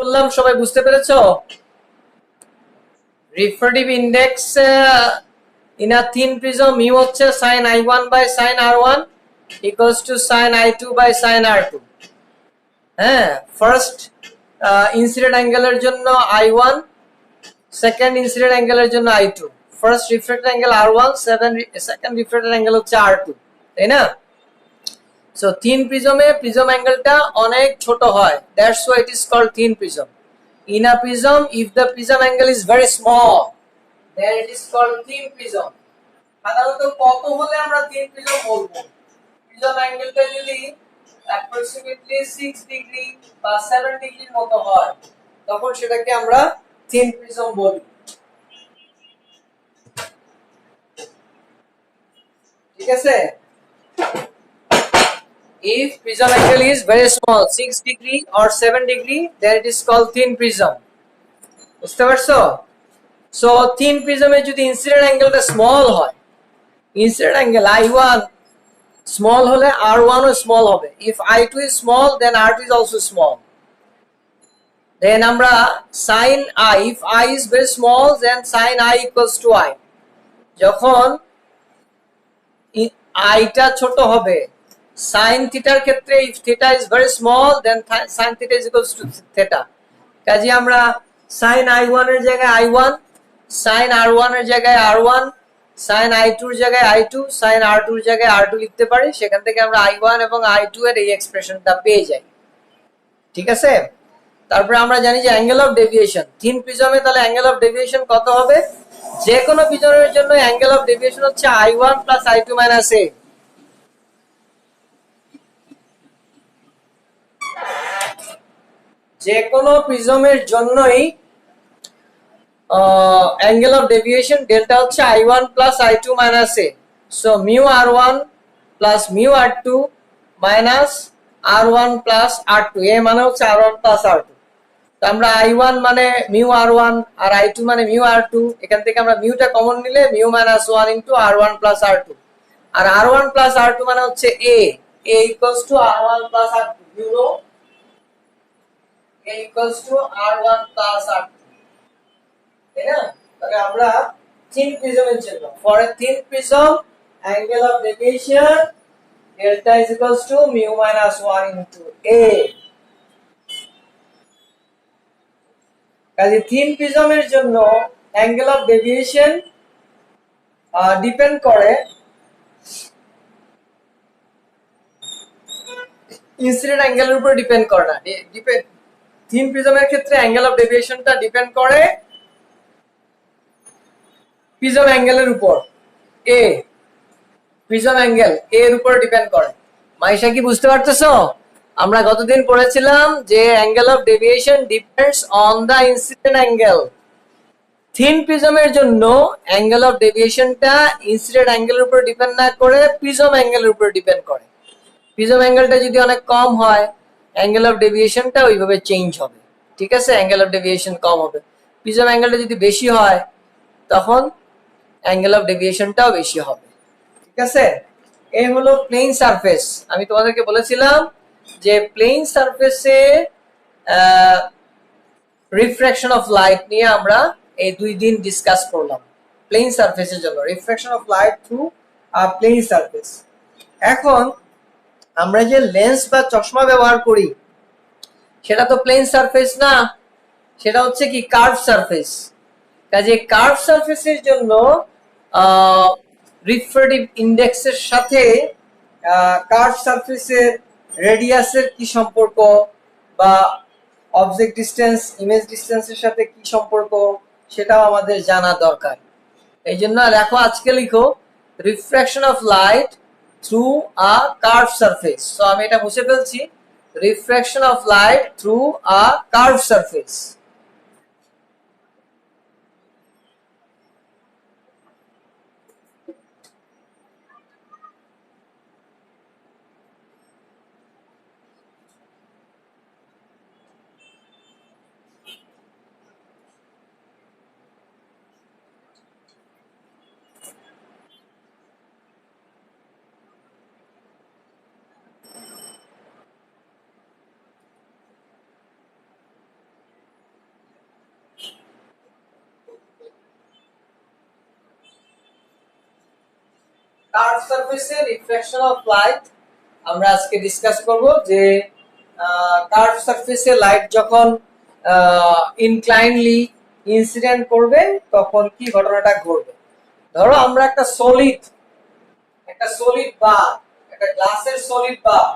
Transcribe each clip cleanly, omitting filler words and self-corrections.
বললাম সবাই বুঝতে পেরেছো? Refractive index in a thin prism mu হচ্ছে sin i1 by sin r1 equals to sin i2 by sin r2। হ্যাঁ, first incident অ্যাঙ্গেলের জন্য i1, সেকেন্ড ইনসিডেন্ট অ্যাঙ্গেলের জন্য i2, first reflected angle r1, second reflected angle হচ্ছে r2, তাই না? So thin প্রিজমে প্রিজম অ্যাঙ্গেলটা অনেক ছোট হয়, that's why it is called thin prism. In a prism, if the prism angle is very small, then it is called thin prism. সাধারণত কত হলে আমরা thin prism বলবো? প্রিজম অ্যাঙ্গেলটা যদি approximately 6 ডিগ্রি বা 7 ডিগ্রির মতো হয়, তখন সেটাকে আমরা thin prism বলি। ঠিক আছে? If prism angle is very small, 6 degree or 7 degree, then it is called thin prism. বুঝতে পারছো? সো থিন প্রিজমে যদি ইনসিডেন্ট অ্যাঙ্গেলটা স্মল হয়, ইনসিডেন্ট অ্যাঙ্গেল i1 স্মল হলে r1 ও স্মল হবে। If i2 is small, then r2 is also small. Then আমরা sin i, if I is very small, then sin i equals to i. যখন i টা ছোট হবে, sin থিটার ক্ষেত্রে if theta is very small, then sin theta is equals to theta. কাজে আমরা sin i1 এর জায়গায় i1, sin r1 এর জায়গায় r1, sin i2 এর জায়গায় i2, sin r2 এর জায়গায় r2 লিখতে পারি। সেখান থেকে আমরা i1 এবং i2 এর এই এক্সপ্রেশনটা পেয়ে যাই। ঠিক আছে? তারপরে আমরা জানি যে অ্যাঙ্গেল অফ ডেভিয়েশন থিন প্রিজমে, তাহলে অ্যাঙ্গেল অফ ডেভিয়েশন কত হবে? যে কোনো প্রিজমের জন্য অ্যাঙ্গেল অফ ডেভিয়েশন হচ্ছে i1 plus i2 minus a। যে কোনো প্রিজমের জন্যই angle of deviation delta হচ্ছে i1 plus i2 minus a. So mu r1 plus mu r2 minus r1 plus r2, a মানে হচ্ছে r1 plus r2। তো আমরা i1 মানে mu r1 আর i2 মানে mu r2, এখান থেকে আমরা মিউটা কমন নিলে mu minus 1 into r1 plus r2, আর r1 plus r2 মানে হচ্ছে a equals to r1 plus r2, you know, a equals to r1 plus r2। তাহলে আমরা থিন প্রিজমের জন্য, for a thin prism angle of deviation delta is equals to mu minus 1 into a। কাজে thin প্রিজমের জন্য angle of deviation depend করে incident অ্যাঙ্গেলের উপর, ডিপেন্ড করে না। থিন প্রিজমের ক্ষেত্রে অ্যাঙ্গেল অফ ডেভিয়েশনটা ডিপেন্ড করে প্রিজম অ্যাঙ্গেলের উপর, এ প্রিজম অ্যাঙ্গেল এর উপর ডিপেন্ড করে। মাইশা কি বুঝতে পারতেছো? আমরা গতদিন পড়েছিলাম যে angle of deviation depends on the incident angle. Thin প্রিজমের জন্য অ্যাঙ্গেল অফ ডেভিয়েশনটা ইনসিডেন্ট অ্যাঙ্গেলের উপর ডিপেন্ড না করে প্রিজম অ্যাঙ্গেলের উপর ডিপেন্ড করে। প্রিজম অ্যাঙ্গেলটা যদি অনেক কম হয়, অ্যাঙ্গেল অফ ডেভিয়েশনটা ওইভাবে চেঞ্জ হবে। ঠিক আছে? অ্যাঙ্গেল অফ ডেভিয়েশন কম হবে। প্রিজম অ্যাঙ্গেলটা যদি বেশি হয়, তখন অ্যাঙ্গেল অফ ডেভিয়েশনটাও বেশি হবে। ঠিক আছে? এই হলো প্লেন সারফেস। আমি তোমাদেরকে বলেছিলাম যে প্লেন সারফেসে রিফ্র্যাকশন অফ লাইট নিয়ে আমরা এই 2 দিন ডিসকাস করলাম। প্লেন সারফেসের জন্য refraction of light through plane surface. এখন আমরা যে লেন্স বা চশমা ব্যবহার করি, সেটা তো প্লেন সারফেস না, সেটা হচ্ছে কি কার্ভ সারফেস। কাজে কার্ভ সারফেসের জন্য রিফ্র্যাক্টিভ ইন্ডেক্সের সাথে কার্ভ সারফেসের রেডিয়াসের কি সম্পর্ক, বা অবজেক্ট ডিসটেন্স ইমেজ ডিসটেন্সের সাথে কি সম্পর্ক, সেটাও আমাদের জানা দরকার। এই জন্য দেখো, আজকে লিখো refraction of light through a curve surface. তো আমি এটা মুছে ফেলছি, refraction of light through a curve surface. সারফেসে রিফ্লেকশন অফ লাইট আমরা আজকে ডিসকাস করব যে কার্ভ সারফেসে লাইট যখন ইনক্লাইনলি ইনসিডেন্ট করবে তখন কি ঘটনাটা ঘটবে। ধরো আমরা একটা সলিড বার, একটা গ্লাসের সলিড বার,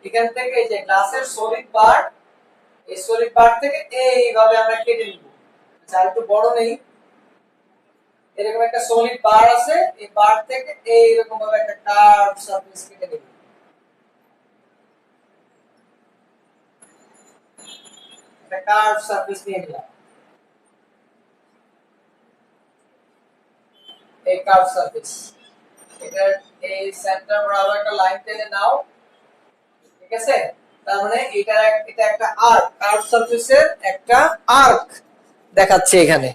এখান থেকে এই যে গ্লাসের সলিড বার, এই সলিড বার থেকে এইভাবে আমরা কেটে নিব। আর একটু বড় নেই, এরকম একটা সলিড বার আছে, এই বার থেকে এইরকম ভাবে একটা কার্ভ সারফেস কেটে নিব। একটা কার্ভ সারফেস নিয়ে নিলাম, এই কার্ভ সারফেস, এটা এই সেন্টার বরাবর একটা লাইন টেনে নাও, ঠিক আছে। তার মানে এটা একটা আর্ক, কার্ভ সারফেসের একটা আর্ক দেখাচ্ছে এখানে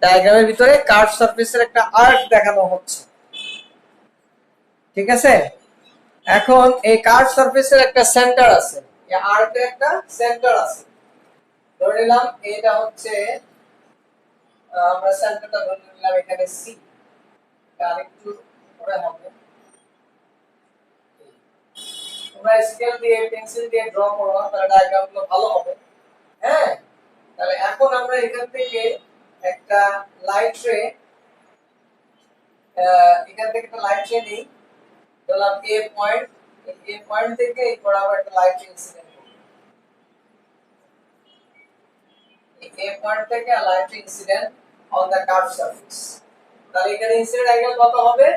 ডায়াগ্রামের ভিতরে কার্ভ সারফেসের একটা আর্ক দেখানো হচ্ছে, ঠিক আছে। এখন এই কার্ভ সারফেসের একটা সেন্টার আছে, এই আর্কের একটা সেন্টার আছে। ধরে নিলাম এটা হচ্ছে, আমরা সেন্টারটা ধরে নিলাম এখানে সি, আর একটু পরে হবে, তোমরা স্কেল দিয়ে পেন্সিল দিয়ে ড্র করো, তাহলে ডায়াগ্রামগুলো ভালো হবে। হ্যাঁ, তাহলে এখন আমরা এখান থেকে একটা লাইট রে, এখান থেকে একটা লাইট রে নিই, ধরলাম এ পয়েন্ট, এই পয়েন্ট থেকে এই বরাবর একটা লাইট ইনসিডেন্ট করবে, এই পয়েন্ট থেকে light incident on the curve surface. তাহলে এখানে ইনসিডেন্ট অ্যাঙ্গেল কত হবে?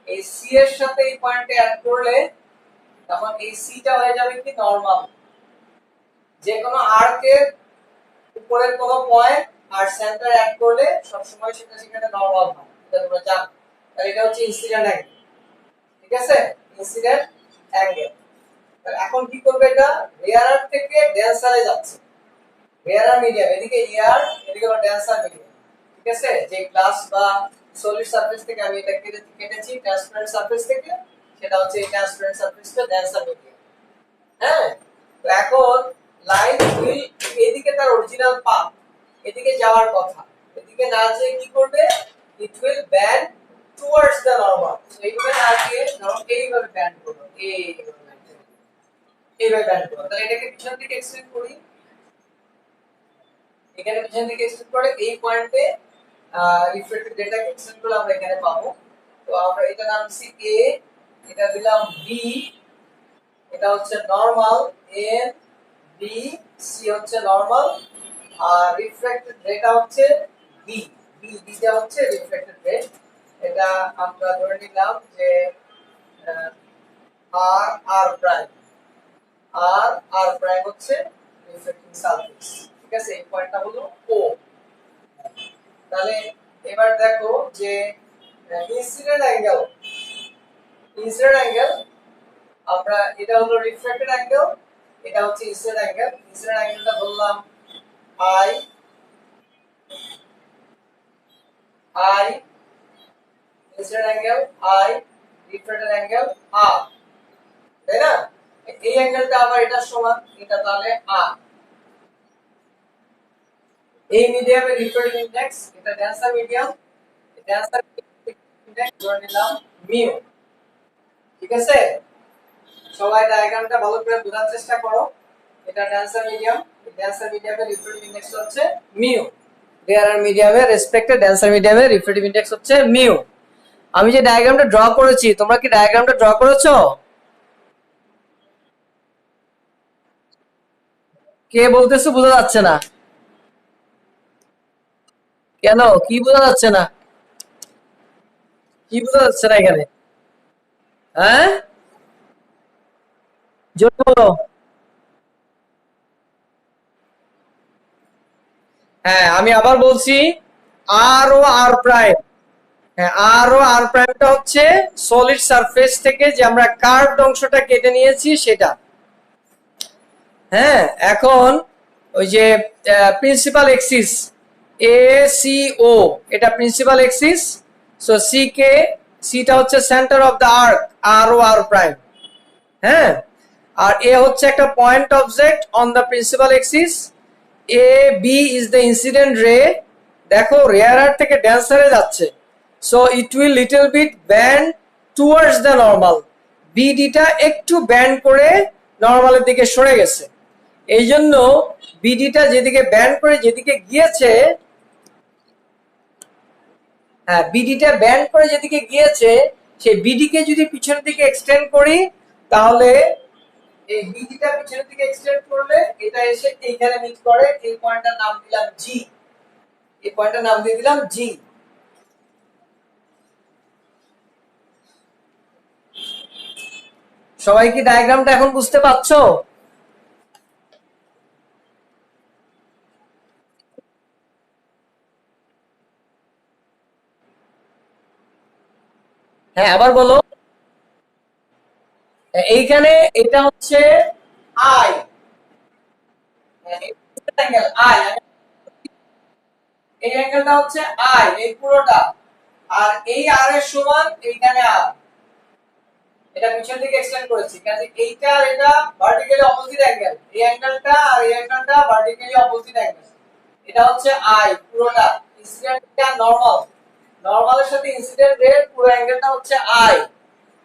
এই সি এর সাথে এই পয়েন্টে অ্যাড করলে তখন এই সিটা হয়ে যাবে কি নরমাল। যে কোনো আর্কের উপরের কোনো পয়েন্ট আর সেন্টার অ্যাড করলে সব সময় সেটা সেখানে নরমাল হয়, এটা তোমরা জানো। তাহলে এটা হচ্ছে ইনসিডেন্ট অ্যাঙ্গেল, ঠিক আছে, ইনসিডেন্ট অ্যাঙ্গেল। তাহলে এখন কি করবে, এটা রেয়ার থেকে ডেন্সারে যাচ্ছে, রেয়ার মিডিয়াম, এদিকে এয়ার, এদিকে হলো ডেন্সার মিডিয়াম, ঠিক আছে। যে গ্লাস বা সলিড সারফেস থেকে আমি এটা কেটেছি ট্রান্সপারেন্ট সারফেস থেকে, সেটা হচ্ছে এই ট্রান্সপারেন্ট সারফেসটা ডেন্সার মিডিয়াম। হ্যাঁ, তো এখন লাইট উইল, এদিকে তার অরিজিনাল পাথ, এদিকে যাওয়ার কথা, এদিকে না যেয়ে কি করবে, it will band towards the normal. So এইভাবে না গিয়ে ধরো এইভাবে ব্যান্ড করবে, এইভাবে ব্যান্ড করবে। তাহলে এটাকে পিছন দিকে এক্সটেন্ড করি, এখানে পিছন দিকে এক্সটেন্ড করে এই পয়েন্টে রিফ্লেক্টেড ডেটাকে এক্সটেন্ড করলে আমরা এখানে পাবো। তো আমরা এটা নাম দিছি এ, এটা দিলাম বি, এটা হচ্ছে নরমাল এন, বি, সি হচ্ছে নরমাল, আর রিফ্লেক্টেড ডেটা হচ্ছে বি, বিটা হচ্ছে রিফ্লেক্টেড রে। এটা আমরা ধরে নিলাম যে আর আর প্রাইম, আর প্রাইম হচ্ছে রিফ্লেক্টিং সারফেস, ঠিক আছে। এই পয়েন্টটা হলো ও। তাহলে এবার দেখো যে ইনসিডেন্ট অ্যাঙ্গেল, আমরা এটা হলো রিফ্লেক্টেড অ্যাঙ্গেল, এটা হচ্ছে ইনসিডেন্ট অ্যাঙ্গেল। ইনসিডেন্ট অ্যাঙ্গেলটা বললাম I, incident angle I, reflected angle R, তাই না। এই অ্যাঙ্গেলটা আবার এটা সমান, এটা তাহলে আর। এই মিডিয়ামের রিফ্লেক্টিভ ইনডেক্স, এটা ডেন্সার মিডিয়াম, ডেন্সার ইনডেক্স ধরে নিলাম মিউ, ঠিক আছে। সবাই ডায়াগ্রামটা ভালো করে বোঝার চেষ্টা করো। এটা ডেন্সার মিডিয়াম, ডেন্সার মিডিয়ামের রিফ্লেক্টিভ ইনডেক্স হচ্ছে মিউ, রেয়ার মিডিয়ামের রেসপেক্টে ডেন্সার মিডিয়ামের রিফ্লেক্টিভ ইনডেক্স হচ্ছে মিউ। আমি যে ডায়াগ্রামটা ড্র করেছি, তোমরা কি ডায়াগ্রামটা ড্র করেছো? কে বলতেছো বোঝা যাচ্ছে না কেন? কি বোঝা যাচ্ছে না? কি বোঝা যাচ্ছে না এখানে? হ্যাঁ, জোরে বলো। হ্যাঁ, আমি আবার বলছি, আর ও আর প্রাইম, হ্যাঁ আর ও আর প্রাইমটা হচ্ছে সলিড সারফেস থেকে যে আমরা কার্ভড অংশটা কেটে নিয়েছি সেটা। হ্যাঁ, এখন ওই যে principal axis A C O, এটা প্রিন্সিপাল এক্সিস। সো সি কে, সিটা হচ্ছে সেন্টার অফ দ্য আর্ক, আর ও আর প্রাইম। হ্যাঁ, আর এ হচ্ছে একটা point object on the principal axis. A B is the incident ray. দেখো রেয়ার থেকে ডেন্সারে যাচ্ছে, so it will little bit bend towards the normal, বিডিটা একটু ব্যান্ড করে নর্মালের দিকে সরে গেছে। এই জন্য বিডিটা যেদিকে ব্যান্ড করে যেদিকে গিয়েছে, হ্যাঁ বিডিটা ব্যান্ড করে যেদিকে গিয়েছে সেই বিডিকে যদি পিছনের দিকে এক্সটেন্ড করি, তাহলে এই বিডিটা পিছনের দিকে এক্সটেন্ড করলে এটা এসে এইখানে মিট করে। এই পয়েন্টটার নাম দিলাম জি, এই পয়েন্টটার নাম দিয়ে দিলাম জি। সবাই কি ডায়াগ্রামটা এখন বুঝতে পারছো? হ্যাঁ আবার বলো। এইখানে এটা হচ্ছে আই, অ্যাঙ্গেল আই, এই অ্যাঙ্গেলটা হচ্ছে আই, এই পুরোটা। আর এই আর এর সমান এইখানে আর, এটা পিছন দিকে এক্সটেন্ড করেছি, কাজে এইটা আর এটা ভার্টিক্যালি অপোজিট অ্যাঙ্গেল। এই অ্যাঙ্গেলটা আর এই অ্যাঙ্গেলটা ভার্টিক্যালি অপোজিট অ্যাঙ্গেল। এটা হচ্ছে আই পুরোটা, ইনসিডেন্টটা নরমাল, নরমালের সাথে ইনসিডেন্ট রে পুরো অ্যাঙ্গেলটা হচ্ছে আই।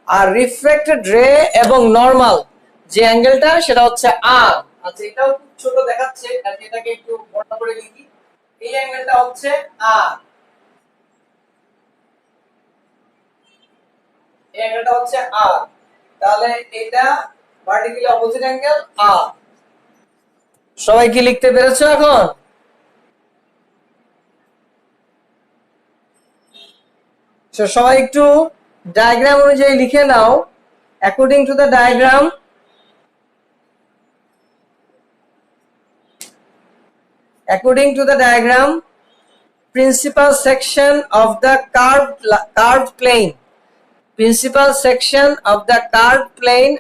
আর রিফ্লেক্টেড রে এবং নরমাল যে অ্যাঙ্গেলটা সেটা হচ্ছে আর। আচ্ছা এটাও খুব ছোট দেখাচ্ছে, কাজে এটাকে একটু বড় করে লিখি। এই অ্যাঙ্গেলটা হচ্ছে আর, এই অ্যাঙ্গেলটা হচ্ছে আর, তাহলে এটা ভার্টিক্যালি অপোজিট অ্যাঙ্গেল আর। সবাই কি লিখতে পেরেছো এখন? সবাই একটু ডায়াগ্রাম অনুযায়ী লিখে নাও। According to the diagram, according to the diagram, principal section of the curved plane, principal section of the curved plane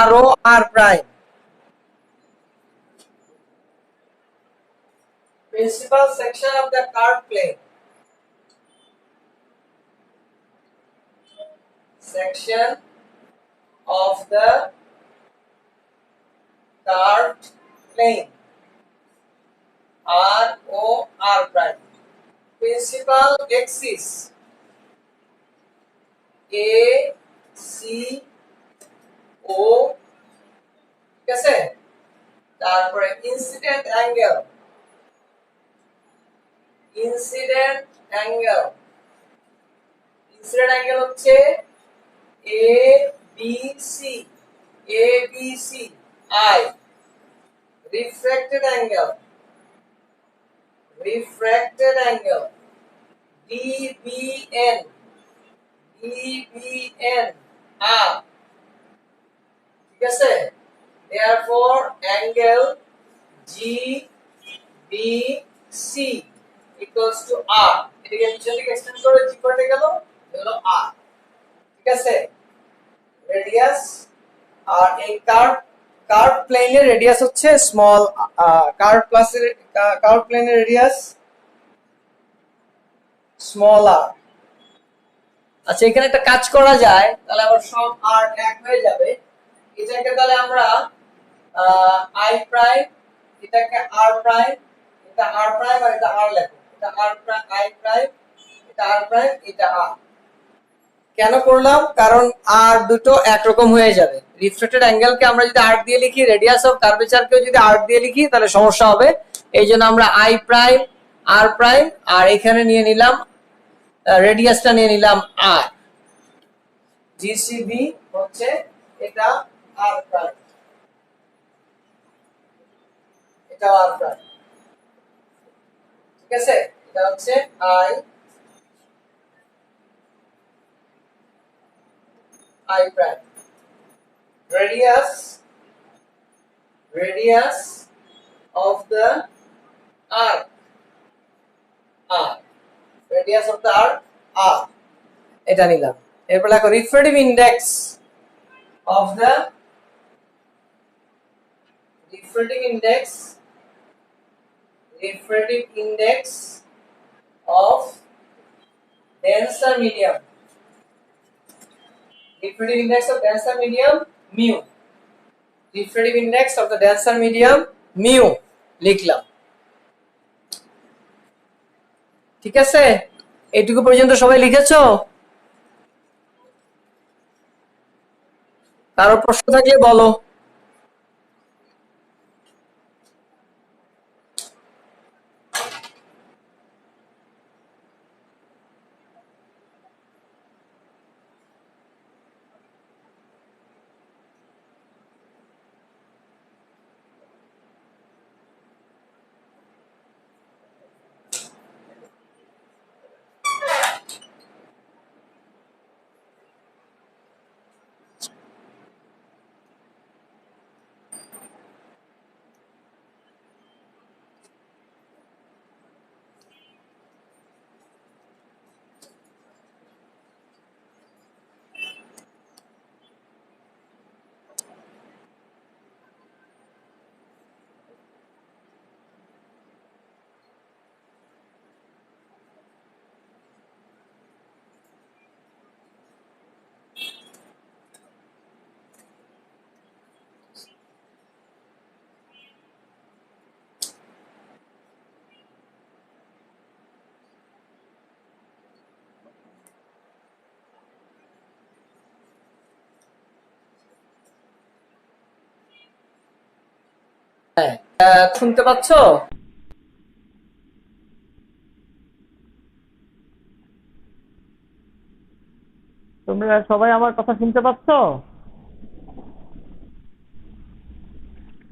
RO R prime, principal section of the curved plane, section of the curved plane RO R prime, principal axis A C O, ঠিক আছে? তারপরে incident angle, incident angle, incident angle হচ্ছে A B C, A B C I. Refracted angle, refracted angle DBN, DBN R, ঠিক আছে? therefore angle GBC equals to R, এটাকে নিচে দিকে extend করে জি কেটে গেল, হলো R, ঠিক আছে? রেডিয়াস, আর এই কার্ভ প্লেনের রেডিয়াস হচ্ছে স্মল, কার্ভ প্লেনের রেডিয়াস স্মল আর। আচ্ছা এখানে একটা কাজ করা যায়, তাহলে আবার সব আর এক হয়ে যাবে। এটাকে তাহলে আমরা আই প্রাইম, এটাকে আর প্রাইম, এটা আর প্রাইম আর এটা আর লেখো, এটা আর প্রাইম আই প্রাইম, এটা আর প্রাইম, এটা আর। কেন করলাম? কারণ আর দুটো একরকম হয়ে যাবে। রিফ্লেক্টেড অ্যাঙ্গেলকে আমরা যদি আর দিয়ে লিখি, রেডিয়াস অফ কার্ভেচারকেও যদি আর দিয়ে লিখি তাহলে সমস্যা হবে। এই জন্য আমরা আই প্রাইম আর প্রাইম আর এখানে নিয়ে নিলাম রেডিয়াসটা নিয়ে নিলাম আর। জিসিবি হচ্ছে এটা আর প্রাইম, এটা আর প্রাইম, ঠিক আছে? এটা হচ্ছে I, I prime. Radius, radius of the arc, R, radius of the arc R, এটা নিলাম। এরপর লেখো refractive index of the, refractive index, refractive index of denser medium, refractive index of denser medium mu, refractive index of the denser medium mu লিখলাম, ঠিক আছে? এইটুকু পর্যন্ত সবাই লিখেছো? কারো প্রশ্ন থাকলে বলো। হ্যাঁ, শুনতে পাচ্ছ? তোমরা সবাই আমার কথা শুনতে পাচ্ছ?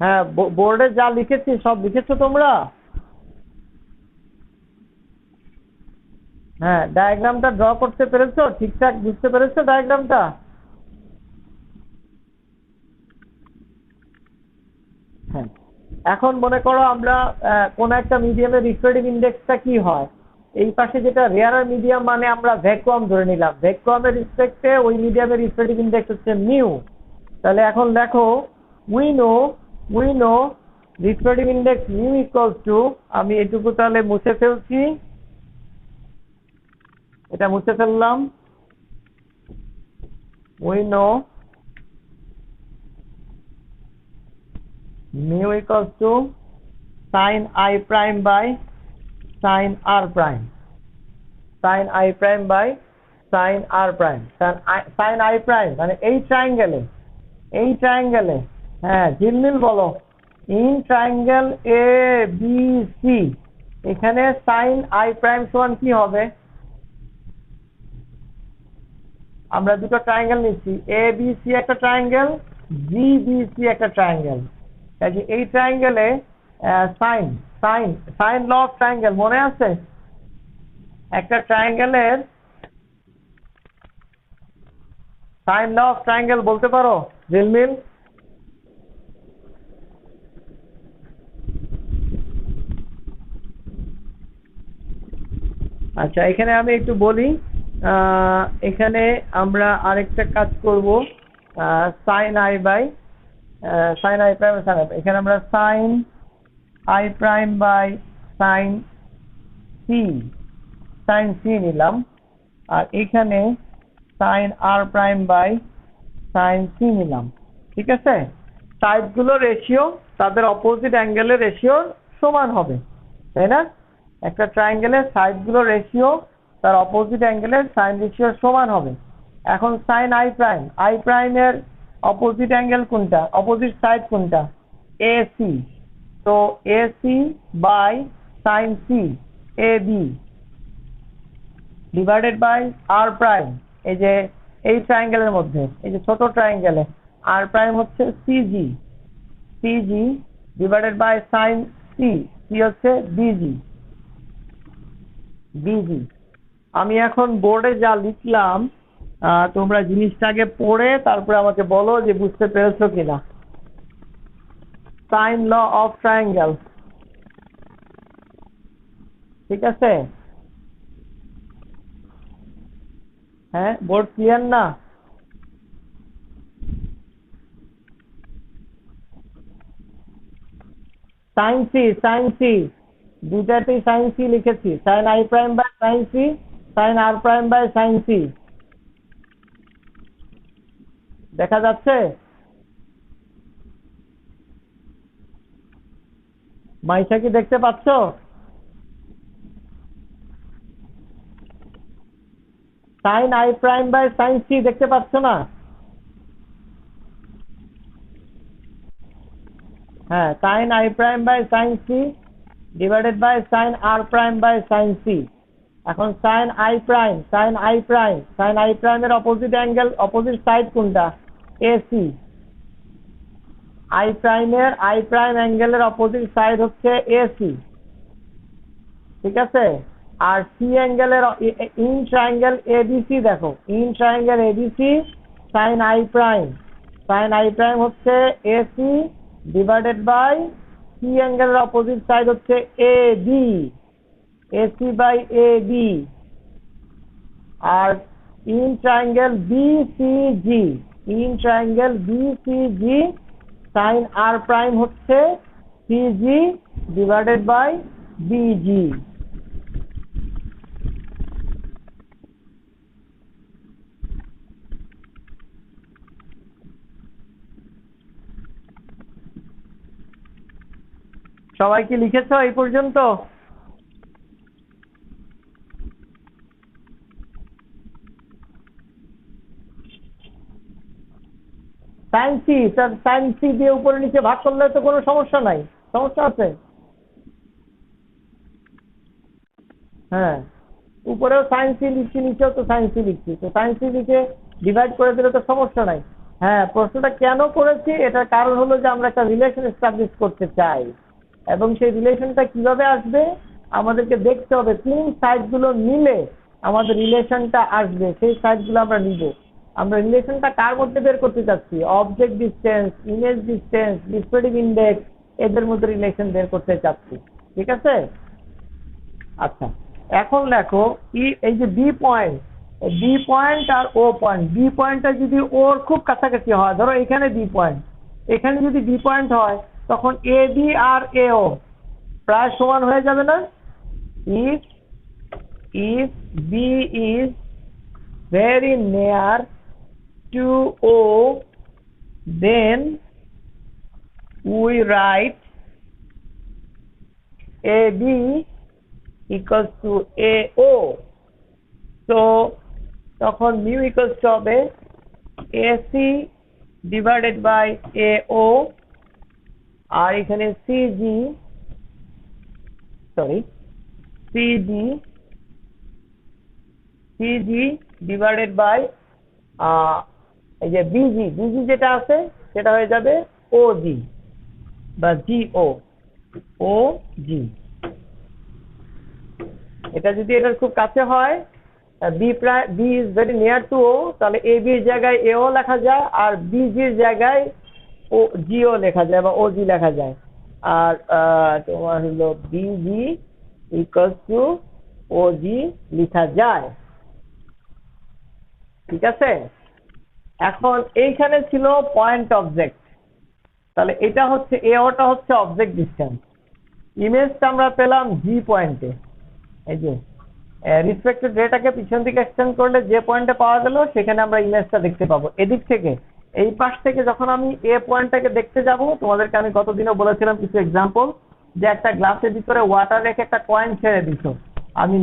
হ্যাঁ, বোর্ডে যা লিখেছি সব লিখেছো তোমরা? হ্যাঁ, ডায়াগ্রামটা ড্র করতে পেরেছো? ঠিকঠাক বুঝতে পেরেছো ডায়াগ্রামটা? হ্যাঁ, এখন মনে করো আমরা কোন একটা মিডিয়ামের রিফ্রেক্টিভ ইন্ডেক্সটা কি হয়, এই পাশে যেটা রেয়ার মিডিয়াম মানে আমরা ভ্যাকুয়াম ধরে নিলাম, ভ্যাকুয়ামের রিসপেক্টে ওই মিডিয়ামের রিফ্রেক্টিভ ইন্ডেক্স হচ্ছে মিউ। তাহলে এখন দেখো, we know refractive index mu equals to, আমি এটুকু তাহলে মুছে ফেলছি, এটা মুছে ফেললাম। We know mu equals to sin I prime by sin R prime, sin I prime by sin R prime, sin I prime মানে এই ট্রায়াঙ্গেলে, হ্যাঁ ঝিলমিল বলো, in triangle A B C, এখানে sin I prime সমান কি হবে? আমরা দুটো ট্রায়াঙ্গেল নিচ্ছি, এ বি সি একটা ট্রায়াঙ্গেল, জি বি সি একটা ট্রায়াঙ্গেল। কাজে এই ট্রায়াঙ্গেলে sine sine sine law of triangle মনে আছে? একটা ট্রায়াঙ্গেলের সাইন ল অফ ট্রায়াঙ্গেল বলতে পারো ঝিলমিল? আচ্ছা, এখানে আমি একটু বলি, এখানে আমরা আরেকটা কাজ করব, sine I by sine I prime, এখানে আমরা sine I prime by sine C, sine C নিলাম, আর এখানে sine R prime by sine C নিলাম। ঠিক আছে, সাইডগুলো রেশিও তাদের অপোজিট অ্যাঙ্গেলের রেশিও সমান হবে, তাই না? একটা ট্রায়াঙ্গেলের সাইডগুলো রেশিও তার অপোজিট অ্যাঙ্গেলের সাইন রেশিও সমান হবে। এখন সাইন আই প্রাইমের অপোজিট অ্যাঙ্গেল কোনটা, অপোজিট সাইড কোনটা? A C. তো A C by sine C A B divided by R prime, এই যে এই ট্রায়াঙ্গেলের মধ্যে, এই যে ছোট ট্রায়াঙ্গেলে আর প্রাইম হচ্ছে CG divided by sine C, C হচ্ছে বিজি। আমি এখন বোর্ডে যা লিখলাম তোমরা জিনিসটা আগে পড়ে তারপরে আমাকে বলো যে বুঝতে পেরেছো কিনা। সাইন ল অফ ট্রায়াঙ্গেল, ঠিক আছে? হ্যাঁ, বোর্ড ক্লিয়ার না? সাইন সি দুটাতেই সাইন সি লিখেছি, sine I prime by sine C, sine R prime by sine C, দেখা যাচ্ছে? মাইশা কি দেখতে পাচ্ছ? Sine I prime by sine C দেখতে পাচ্ছ না? হ্যাঁ, sine I prime by sine C divided by sine R prime by sine C. এখন সাইন আই প্রাইমের অপোজিট অ্যাঙ্গেল, অপোজিট সাইড কোনটা? এসি। আই প্রাইম অ্যাঙ্গেলের অপোজিট সাইড হচ্ছে AC, ঠিক আছে? আর সি অ্যাঙ্গেলের ইন ট্রায়াঙ্গেল এবিসি, দেখো in triangle ABC sine I prime হচ্ছে এসি ডিভাইডেড বাই সি অ্যাঙ্গেলের অপোজিট সাইড হচ্ছে এবি, এসি বাই এবি। আর in triangle BCG sine R prime হচ্ছে সিজি ডিভাইডেড বাই বিজি। সবাই কি লিখেছ এই পর্যন্ত? সাইন সি দিয়ে উপরে নিচে ভাগ করলে তো কোনো সমস্যা নাই, সমস্যা আছে? হ্যাঁ, উপরেও সাইন সি লিখছি, নিচেও তো সাইন সি লিখছি, তো সাইন সি লিখে ডিভাইড করে দিলে তো সমস্যা নাই। হ্যাঁ, প্রশ্নটা কেন করেছি, এটার কারণ হলো যে আমরা একটা রিলেশন এস্টাবলিশ করতে চাই, এবং সেই রিলেশনটা কিভাবে আসবে আমাদেরকে দেখতে হবে। তিন সাইডগুলো মিলে আমাদের রিলেশনটা আসবে, সেই সাইডগুলো আমরা নিব। আমরা রিলেশনটা কার মধ্যে বের করতে চাচ্ছি? অবজেক্ট ডিসটেন্স, ইমেজ ডিসটেন্স, ডিসক্রিটিভ ইন্ডেক্স, এদের মধ্যে রিলেশন বের করতে চাচ্ছি, ঠিক আছে? আচ্ছা, এখন দেখো এই যে বি পয়েন্ট আর ও পয়েন্ট, বি পয়েন্টটা যদি ওর খুব কাছাকাছি হয়, ধরো এখানে বি পয়েন্ট, এখানে যদি বি পয়েন্ট হয়, তখন এ বি আর এ ও প্রায় সমান হয়ে যাবে না? If B is very near to O, then we write A B equals to AO, so তখন mu equals to হবে AC divided by AO, আর এখানে CG divided by এই যে BG যেটা আছে সেটা হয়ে যাবে OG বা OG। এটা যদি এটার খুব কাছে হয়, B is very near to O, তাহলে এ বির জায়গায় এও লেখা যায়, আর বিজির জায়গায় ও জিও লেখা যায় বা ওজি লেখা যায়। আর তোমার হলো বিজি ইকুয়ালস টু ওজি লেখা যায়, ঠিক আছে? এখন এইখানে ছিল পয়েন্ট অবজেক্ট, তাহলে এটা হচ্ছে এওটা হচ্ছে অবজেক্ট ডিসটেন্স। ইমেজটা আমরা পেলাম জি পয়েন্টে, এই যে রিসপেক্টেড রেটাকে পিছন দিকে এক্সটেন্ড করলে যে পয়েন্টে পাওয়া গেল সেখানে আমরা ইমেজটা দেখতে পাবো। এদিক থেকে এই পাশ থেকে যখন আমি এ পয়েন্টটাকে দেখতে যাব, তোমাদেরকে আমি গতদিনও বলেছিলাম কিছু এক্সাম্পল, যে একটা গ্লাসের ভিতরে ওয়াটার রেখে একটা কয়েন ছেড়ে দিছ। আমি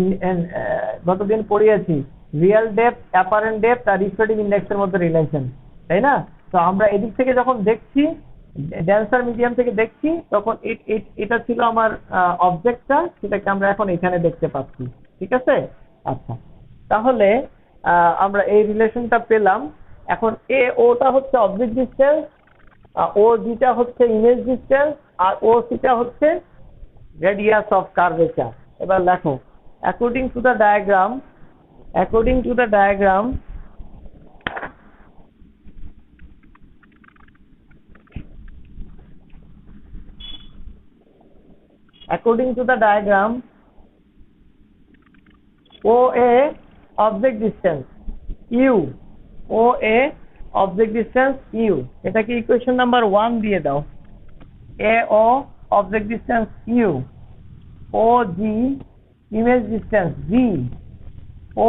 গতদিন পড়িয়েছি রিয়েল ডেপথ, অ্যাপারেন্ট ডেপথ আর রিফ্রেক্টিভ ইন্ডেক্সের মধ্যে রিলেশন, তাই না? তো আমরা এদিক থেকে যখন দেখছি, ড্যান্সার মিডিয়াম থেকে দেখছি, তখন এটা ছিল আমার অবজেক্টটা, সেটাকে আমরা এখন এখানে দেখতে পাচ্ছি, ঠিক আছে? আচ্ছা, তাহলে আমরা এই রিলেশনটা পেলাম। এখন এ ওটা হচ্ছে অবজেক্ট ডিসটেন্স, ও জিটা হচ্ছে ইমেজ ডিসটেন্স, আর ও সিটা হচ্ছে রেডিয়াস অফ কার্ভেচার। এবার লেখো, according to the diagram according to the diagram OA object distance U, OA object distance U, এটাকে ইকুয়েশন নাম্বার 1 দিয়ে দাও। AO object distance U, OG image distance V,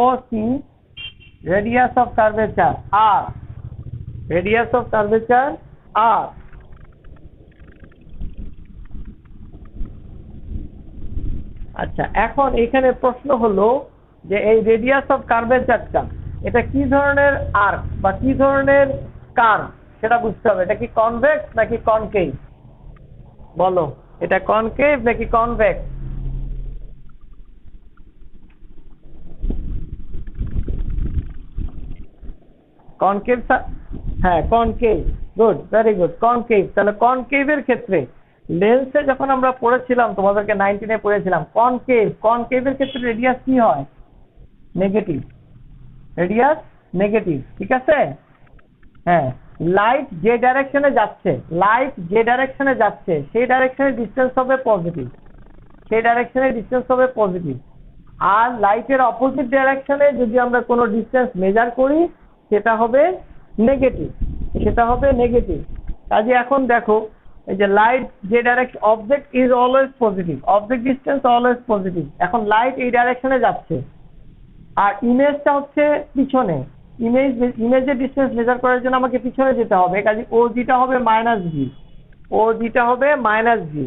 OC radius of curvature R, আচ্ছা, এখন এখানে প্রশ্ন হলো যে এই রেডিয়াস অফ কার্ভেচারটা এটা কি ধরনের আর্ক বা কি ধরনের কার্ভ সেটা বুঝতে হবে। এটা কি কনভেক্স নাকি কনকেভ? বলো এটা কনকেভ নাকি কনভেক্স? কনকেভ, হ্যাঁ concave, good, very good, concave. তাহলে কনকেভের ক্ষেত্রে লেন্সে যখন আমরা পড়েছিলাম, তোমাদেরকে 19-এ পড়েছিলাম, কনকেভের ক্ষেত্রে রেডিয়াস কি হয়? নেগেটিভ, রেডিয়াস নেগেটিভ, ঠিক আছে? হ্যাঁ, লাইট যে ডাইরেকশনে যাচ্ছে, সেই ডাইরেকশনে ডিসটেন্স হবে পজিটিভ, আর লাইটের অপোজিট ডাইরেকশনে যদি আমরা কোনো ডিসটেন্স মেজার করি সেটা হবে নেগেটিভ, কাজে এখন দেখো এই যে লাইট যে direction, object is always positive, object distance always positive. এখন লাইট এই ডাইরেকশনে যাচ্ছে আর ইমেজটা হচ্ছে পিছনে, ইমেজের ডিসটেন্স মেজার করার জন্য আমাকে পিছনে যেতে হবে, কাজে ওজিটা হবে মাইনাস ভি,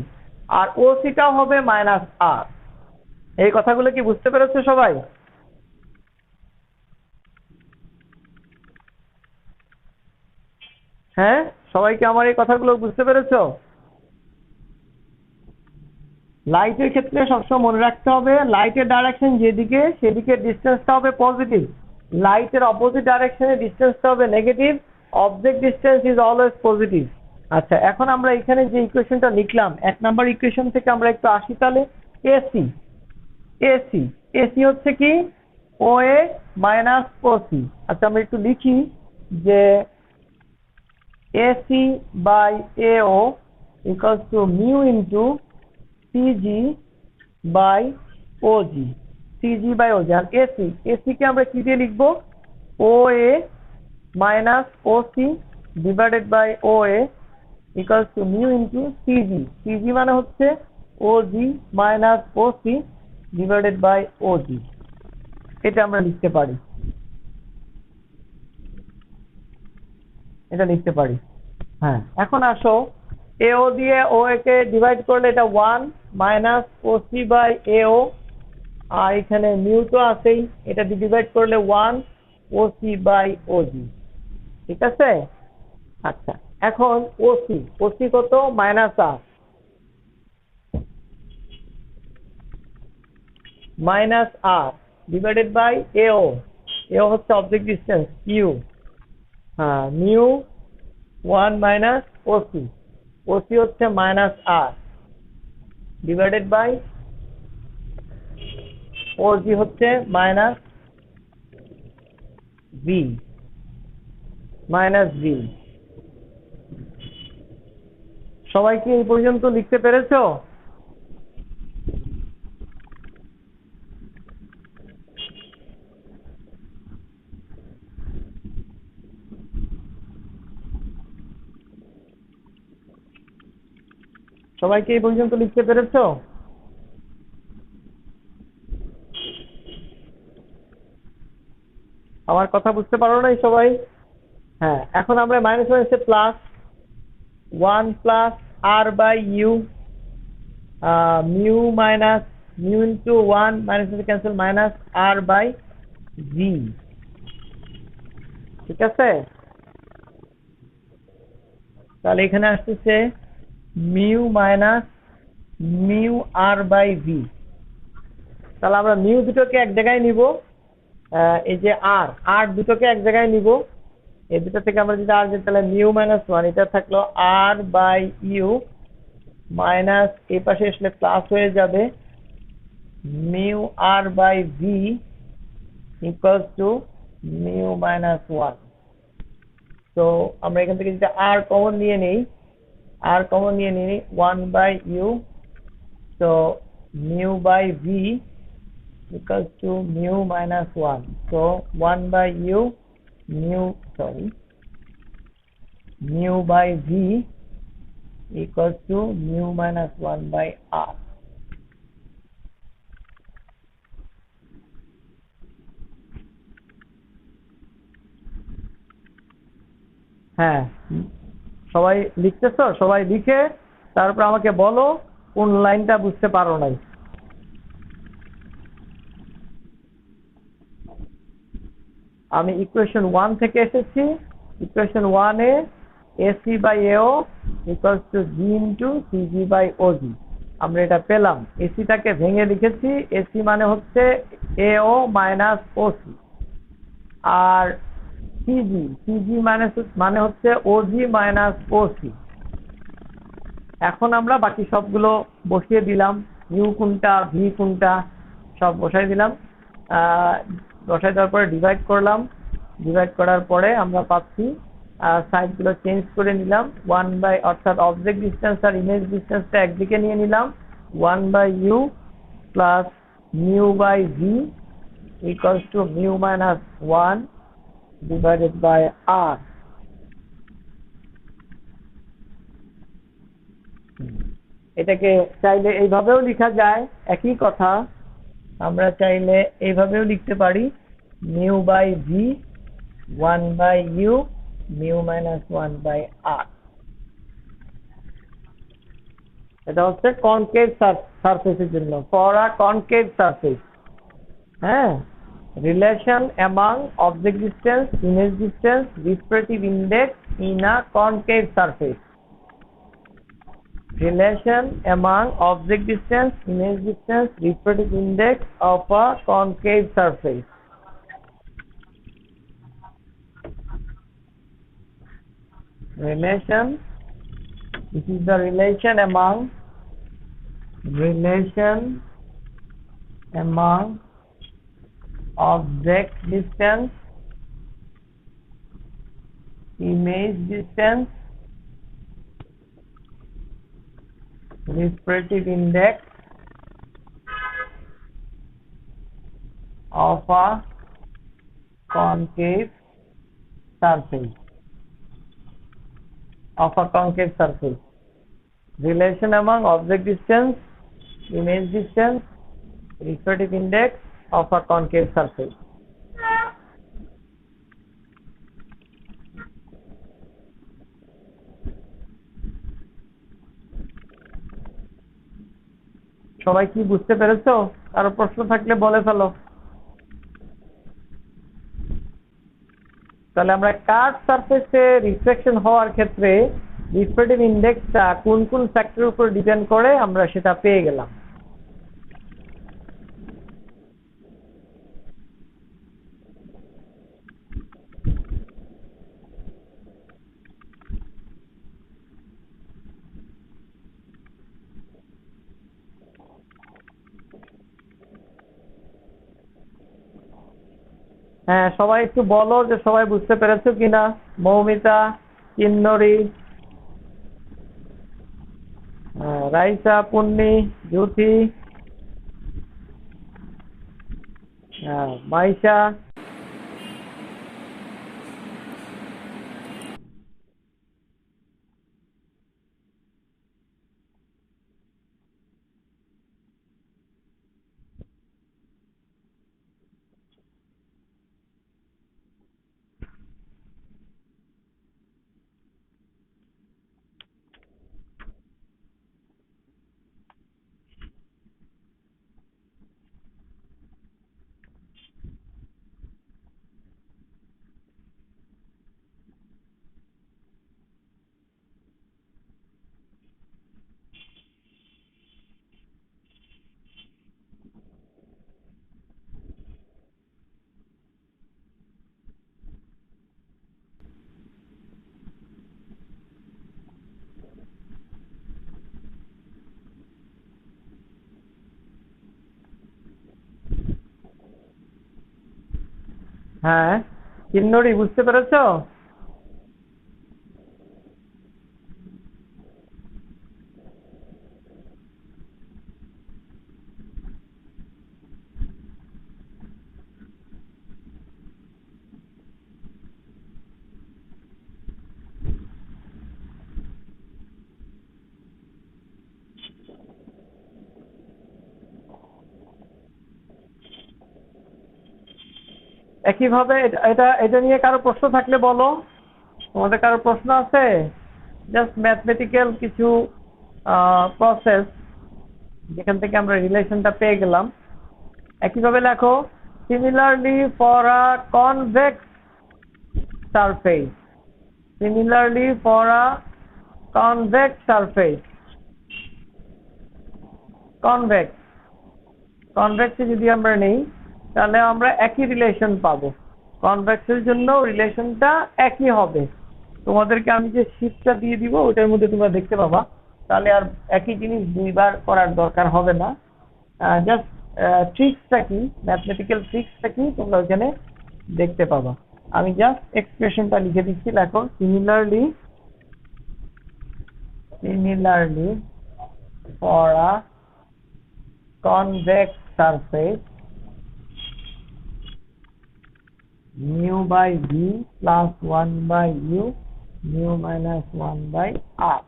আর ওসিটাও হবে মাইনাস আর। এই কথাগুলো কি বুঝতে পেরেছো সবাই? হ্যাঁ, সবাই কি আমার এই কথাগুলো বুঝতে পেরেছো? লাইটের ক্ষেত্রে সবসময় মনে রাখতে হবে লাইটের ডাইরেকশন যেদিকে সেদিকে ডিসটেন্সটা হবে পজিটিভ, লাইটের অপোজিট ডাইরেকশনে ডিসটেন্সটা হবে negative, object distance is always positive. আচ্ছা, এখন আমরা এখানে যে ইকুয়েশনটা লিখলাম 1 নাম্বার ইকুয়েশন থেকে আমরা একটু আসি, তাহলে এসি হচ্ছে কি ওএ মাইনাস ওসি। আচ্ছা, আমরা একটু লিখি যে AC by AO equals to mu into CG by OG, R AC কে আমরা কি দিয়ে লিখবো? OA minus OC divided by OA equals to mu into CG মানে হচ্ছে OG minus OC divided by OG, এটা আমরা লিখতে পারি, হ্যাঁ। এখন আসো AO দিয়ে OA কে ডিভাইড করলে এটা 1 মাইনাস OC বাই AO, আর এখানে মিউ তো আছেই, এটা দিয়ে ডিভাইড করলে 1 OC বাই OG, ঠিক আছে? আচ্ছা, এখন OC কত? Minus R divided by AO হচ্ছে অবজেক্ট ডিসটেন্স ইউ, হ্যাঁ, মিউ 1 মাইনাস OC হচ্ছে minus R divided by OG হচ্ছে মাইনাস ভি। সবাই কি এই পর্যন্ত লিখতে পেরেছো? সবাই কি এই পর্যন্ত লিখতে পেরেছো? আমার কথা বুঝতে পারো নাই সবাই? হ্যাঁ, এখন আমরা মাইনাস মাইনাসে plus 1 plus R by U, mu minus mu into 1 minus cancel minus R by G, ঠিক আছে? তাহলে এখানে আসতেছে mu minus mu R by V. তাহলে আমরা মিউ দুটোকে এক জায়গায় নিব, এই যে আর দুটোকে এক জায়গায় নিব, এই দুটো থেকে আমরা যদি আর যাই তাহলে মিউ মাইনাস 1, এটা থাকলো আর বাই ইউ মাইনাস এই পাশে আসলে প্লাস হয়ে যাবে mu R by V equals to mu minus 1। তো আমরা এখান থেকে যদি আর কমন নিয়ে নিই 1 বাই ইউ, তো mu by V equals to mu minus 1, so 1 by u mu by v equals to mu minus 1 by r. হ্যাঁ, সবাই লিখতেছো? সবাই লিখে তারপর আমাকে বলো কোন লাইনটা বুঝতে পারো নাই। আমি ইকুয়েশন 1 থেকে এসেছি। ইকুয়েশন 1 এ AC by AO equals to G into CG by OG. আমরা এটা পেলাম। এসিটাকে ভেঙে লিখেছি, এসি মানে হচ্ছে এও মাইনাস ওসি, আর সিজি সিজি মানে হচ্ছে ওজি মাইনাস ওসি। এখন আমরা বাকি সবগুলো বসিয়ে দিলাম, ইউ কোনটা ভি কোনটা সব বসাই দিলাম। বসাই দেওয়ার পরে ডিভাইড করলাম, ডিভাইড করার পরে আমরা পাচ্ছি সাইডগুলো চেঞ্জ করে নিলাম, 1 বাই অর্থাৎ অবজেক্ট ডিস্টেন্স আর ইমেজ ডিস্টেন্সটা একদিকে নিয়ে নিলাম, 1/u plus mu by V equals to mu minus 1 divided by R. এটাকে চাইলে এইভাবেও লেখা যায়, একই কথা। আমরা চাইলে এইভাবেও লিখতে পারি, mu by V 1/u mu minus 1/r। এটা হচ্ছে কনকেভ সারফেসের জন্য, ফর আ কনকেভ সারফেস। হ্যাঁ, relation among object distance, image distance, refractive index in a concave surface. Relation among object distance, image distance, refractive index of a concave surface. Relation, this is the relation among object distance, image distance, refractive index of a concave surface. Relation among object distance, image distance, refractive index of a concave surface. সবাই কি বুঝতে পেরেছো? কারো প্রশ্ন থাকলে বলে ফেলো। তাহলে আমরা কার্ভ সারফেসে রিফ্লেকশন হওয়ার ক্ষেত্রে রিফ্রেক্টিভ ইন্ডেক্সটা কোন কোন ফ্যাক্টরের উপর ডিপেন্ড করে আমরা সেটা পেয়ে গেলাম। হ্যাঁ, সবাই একটু বলো যে সবাই বুঝতে পেরেছো কিনা। মৌমিতা, কিন্নরী, রাইসা, পুন্নি, জ্যোতি, মাইশা। হ্যাঁ, কিন্নরী বুঝতে পেরেছো? একইভাবে এটা নিয়ে কারো প্রশ্ন থাকলে বলো। তোমাদের কারো প্রশ্ন আছে? জাস্ট ম্যাথমেটিক্যাল কিছু প্রসেস যেখান থেকে আমরা রিলেশনটা পেয়ে গেলাম। একইভাবে লেখো, similarly for a convex surface, similarly for a convex surface, কনভেক্সে যদি আমরা নেই তাহলে আমরা একই রিলেশন পাবো। কনভেক্সের জন্য রিলেশনটা একই হবে। তোমাদেরকে আমি যে শিটটা দিয়ে দিব ওটার মধ্যে তোমরা দেখতে পাবা, তাহলে আর একই জিনিস দুইবার করার দরকার হবে না। জাস্ট ট্রিক্সটা কি, ম্যাথমেটিক্যাল ট্রিক্সটা কি তোমরা ওখানে দেখতে পাবা। আমি জাস্ট এক্সপ্রেশনটা লিখে দিচ্ছি, লেখো similarly for a convex surface mu by v plus 1 by u mu minus 1 by r,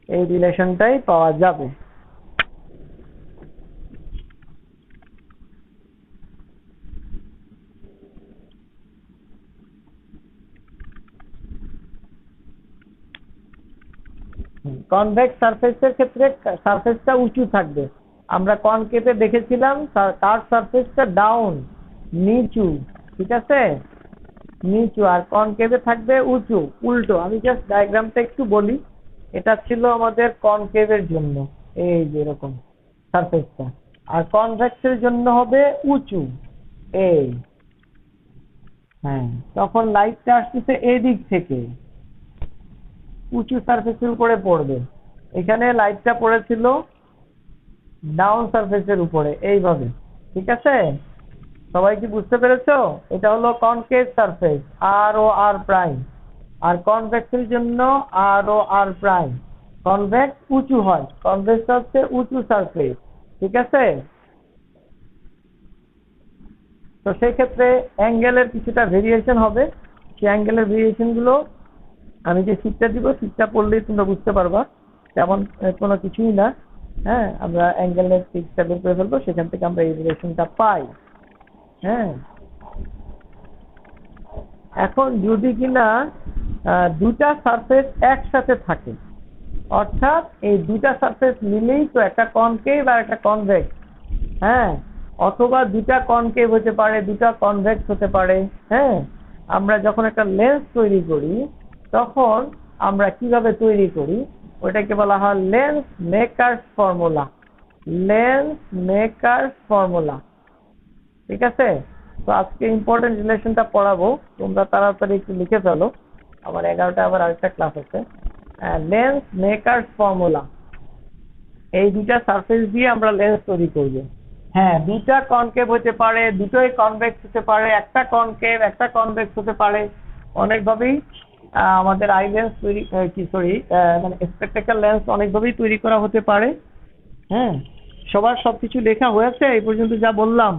এই রিলেশনটাই পাওয়া যাবে। কনভেক্স সারফেসের ক্ষেত্রে সারফেসটা উঁচু থাকবে। আমরা কনকেভে দেখেছিলাম তার সারফেসটা ডাউন, নিচু, ঠিক আছে, নিচু, আর কনকেভে থাকবে উঁচু, উল্টো। আমি জাস্ট ডায়াগ্রামটা একটু বলি, এটা ছিল আমাদের কনকেভের জন্য, এই যে এরকম সারফেসটা, আর কনভেক্সের জন্য হবে উঁচু, এই, হ্যাঁ, তখন লাইটটা আসতেছে এই দিক থেকে, উঁচু সারফেসের উপরে পড়বে। এখানে লাইটটা পড়েছিল ডাউন সারফেসের উপরে, এইভাবে, ঠিক আছে? সবাই কি বুঝতে পেরেছো? এটা হলো কনকেভ সারফেস, আর ও আর প্রাইম। আর কনভেক্সের জন্য আর ও আর প্রাইম। কনভেক্স উঁচু হয়, কনভেক্স হচ্ছে উঁচু সারফেস, ঠিক আছে? তো সেই ক্ষেত্রে অ্যাঙ্গেলের কিছুটা ভেরিয়েশন হবে। সেই অ্যাঙ্গেলের ভেরিয়েশন গুলো আমি যে শীটটা দিব, শীটটা পড়লেই তোমরা বুঝতে পারবা, তেমন কোনো কিছুই না। হ্যাঁ, আমরা অ্যাঙ্গেলের ফিক্সটা বের করে ফেলবো, সেখান থেকে আমরা এই রিলেশনটা পাই। হ্যাঁ, এখন যদি কিনা দুটা সারফেস একসাথে থাকে, অর্থাৎ এই দুটা সারফেস মিলেই তো একটা কনকেভ আর একটা কনভেক্স, হ্যাঁ, অথবা দুটা কনকেভ হতে পারে, দুটা কনভেক্স হতে পারে। হ্যাঁ, আমরা যখন একটা লেন্স তৈরি করি তখন আমরা কিভাবে তৈরি করি, ওটাকে বলা হয় lens makers formula. Lens makers formula, ঠিক আছে? তো আজকে ইম্পর্টেন্ট রিলেশনটা পড়াবো, তোমরা তাড়াতাড়ি একটু লিখে ফেলো, আমার 11টা আবার আরেকটা ক্লাস আছে। লেন্স মেকারস ফর্মুলা, এই দুটা সারফেস দিয়ে আমরা লেন্স তৈরি করব। হ্যাঁ, দুটা কনকেভ হতে পারে, দুটোই কনভেক্স হতে পারে, একটা কনকেভ একটা কনভেক্স হতে পারে, অনেকভাবেই আমাদের আই লেন্স তৈরি মানে স্পেকটেকল লেন্স অনেকভাবেই তৈরি করা হতে পারে। হ্যাঁ, সবার সবকিছু লেখা হয়েছে এই পর্যন্ত যা বললাম?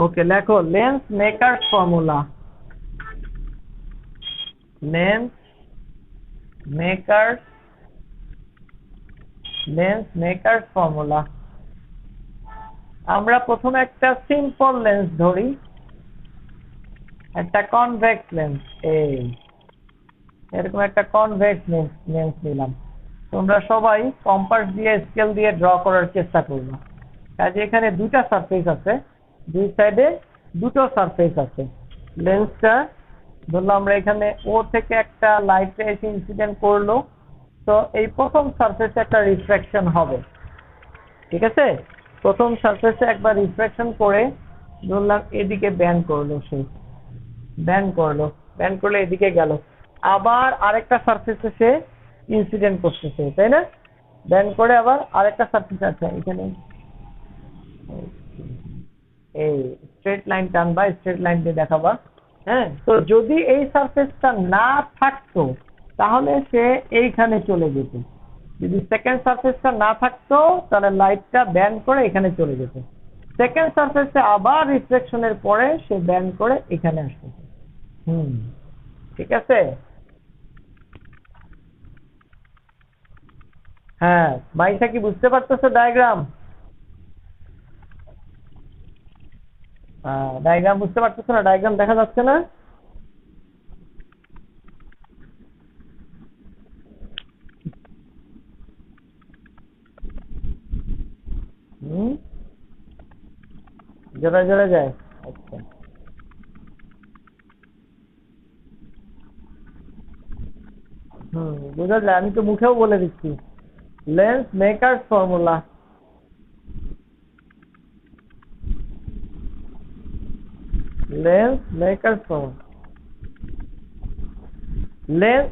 ওকে, লেখো lens makers formula. Lens makers formula. আমরা প্রথমে একটা সিম্পল লেন্স ধরি, একটা কনভেক্স লেন্স, এই এরকম একটা কনভেক্স লেন্স নিলাম। তোমরা সবাই কম্পাস দিয়ে স্কেল দিয়ে ড্র করার চেষ্টা করবে। কাজে এখানে দুটা সারফেস আছে, দুই সাইডে দুটো সারফেস আছে। লেন্সটা ধরলাম আমরা এখানে ও থেকে একটা লাইট এসে ইনসিডেন্ট করলো, তো এই প্রথম সারফেসে একটা রিফ্লেকশন হবে, ঠিক আছে? প্রথম সারফেসে একবার রিফ্লেকশন করে ধরলাম এদিকে ব্যান্ড করলো, সে ব্যান্ড করলে এদিকে গেল, আবার আরেকটা সারফেসে সে ইনসিডেন্ট করতেছে, তাই না? ব্যান্ড করে আবার আরেকটা সারফেস আছে এখানে, এই স্ট্রেট লাইন টানবা, স্ট্রেট লাইন দিয়ে দেখাবা। হ্যাঁ, তো যদি এই সারফেসটা না থাকতো তাহলে সে এইখানে চলে যেত। যদি সেকেন্ড সারফেসটা না থাকতো তাহলে লাইটটা ব্যান্ড করে এখানে চলে যেত। সেকেন্ড সারফেসে আবার রিফ্লেকশনের পরে সে ব্যান্ড করে এখানে আসতো। ঠিক আছে? হ্যাঁ, মাইসা কি বুঝতে পারতেছো ডায়াগ্রাম? ডায়াগ্রাম বুঝতে পারতেছো না? ডায়াগ্রাম দেখা যাচ্ছে না? জোরে জোরে যায়। আচ্ছা, বোঝা যায়, আমি তো মুখেও বলে দিচ্ছি। Lens makers formula, lens makers formula, lens,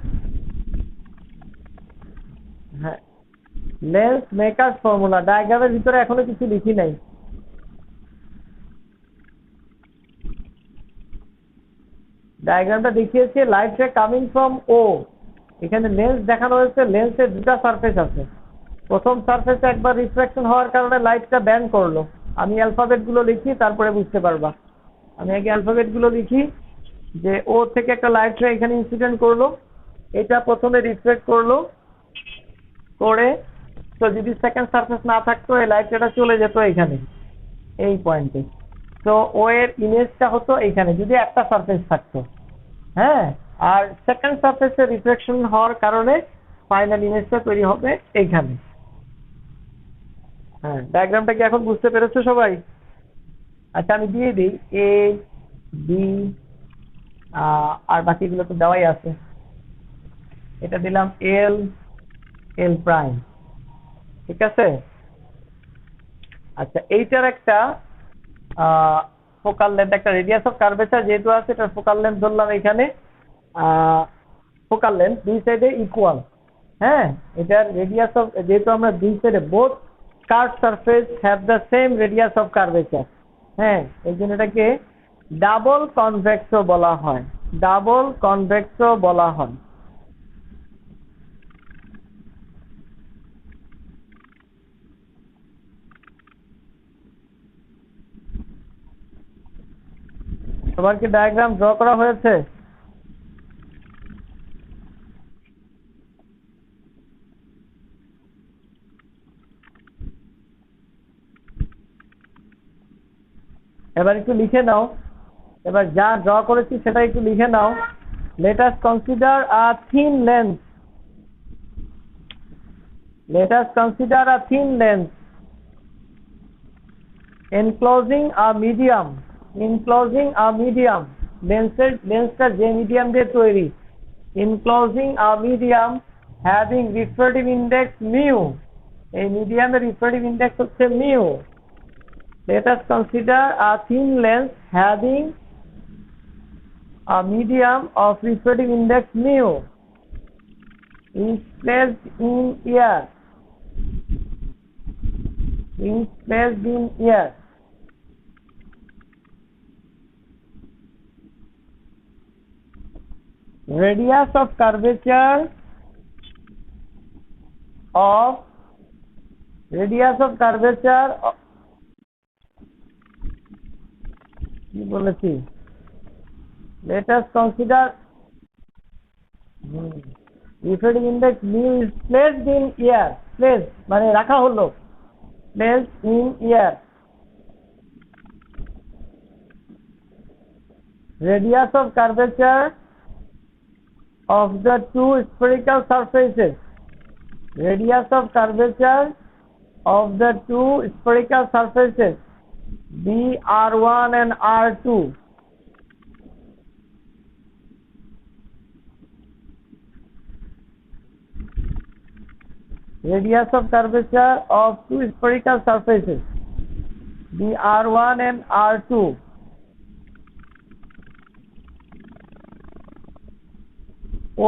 হ্যাঁ লেন্স মেকার্স ফর্মুলা। ডায়াগ্রামের ভিতরে এখনো কিছু লিখি নাই। ডায়াগ্রামটা দেখিয়েছে লাইট রে কামিং ফ্রম ও, এখানে লেন্স দেখানো হয়েছে, লেন্সের দুটা সারফেস আছে। প্রথম সারফেসে একবার রিফ্লেকশন হওয়ার কারণে লাইটটা ব্যান্ড করলো। আমি অ্যালফাবেট গুলো লিখি, তারপরে বুঝতে পারবা। আমি আগে অ্যালফাবেট গুলো লিখি যে ও থেকে একটা লাইট রে এখানে ইনসিডেন্ট করলো, এটা প্রথমে রিফ্লেক্ট করলো, করে তো যদি সেকেন্ড সারফেস না থাকতো এই লাইট রেটা চলে যেত এখানে এই পয়েন্টে। তো ও এর ইমেজটা হতো এইখানে যদি একটা সারফেস থাকতো। হ্যাঁ, আর সেকেন্ড সারফেসে রিফ্লেকশন হওয়ার কারণে ফাইনাল ইমেজটা তৈরি হবে এইখানে। হ্যাঁ, ডায়াগ্রামটা কি এখন বুঝতে পেরেছো সবাই? আচ্ছা আমি দিয়ে দিই এ বি, আর বাকিগুলো তো দেওয়াই আছে। এটা দিলাম এল, এল প্রাইম, ঠিক আছে। আচ্ছা এইটার একটা ফোকাল লেন্থ, একটা রেডিয়াস অফ কার্ভেচার যেহেতু আছে, এটা ফোকাল লেন্থ ধরলাম এখানে। ফোকাল লেন্থ দুই সাইডে ইকুয়াল। হ্যাঁ, এটার রেডিয়াস অফ, যেহেতু আমরা দুই সাইডে both curve surface have the same radius of curvature, হ্যাঁ এই জন্য এটাকে ডাবল কনভেক্সও বলা হয়, ডাবল কনভেক্সও বলা হয়। সবার কি ডায়াগ্রাম ড্র করা হয়েছে? এবার একটু লিখে নাও, এবার যা ড্র করেছি সেটা একটু লিখে নাও। Let us consider a thin lens, let us consider a thin lens enclosing a medium, enclosing a medium, লেন্সটা যে মিডিয়াম দিয়ে তৈরি, enclosing a medium having refractive index mu, এই মিডিয়ামের রিফ্র্যাক্টিভ ইন্ডেক্স হচ্ছে mu. Let us consider a thin lens having a medium of refractive index mu is placed in air, is placed in air. Radius of curvature of, radius of curvature কি বলেছি, let us consider refractive index mu is placed in air, placed মানে রাখা হলো, placed in air. Radius of curvature of the two spherical surfaces, radius of curvature of the two spherical surfaces B R1 and R2, radius of curvature of two spherical surfaces B R1 and R2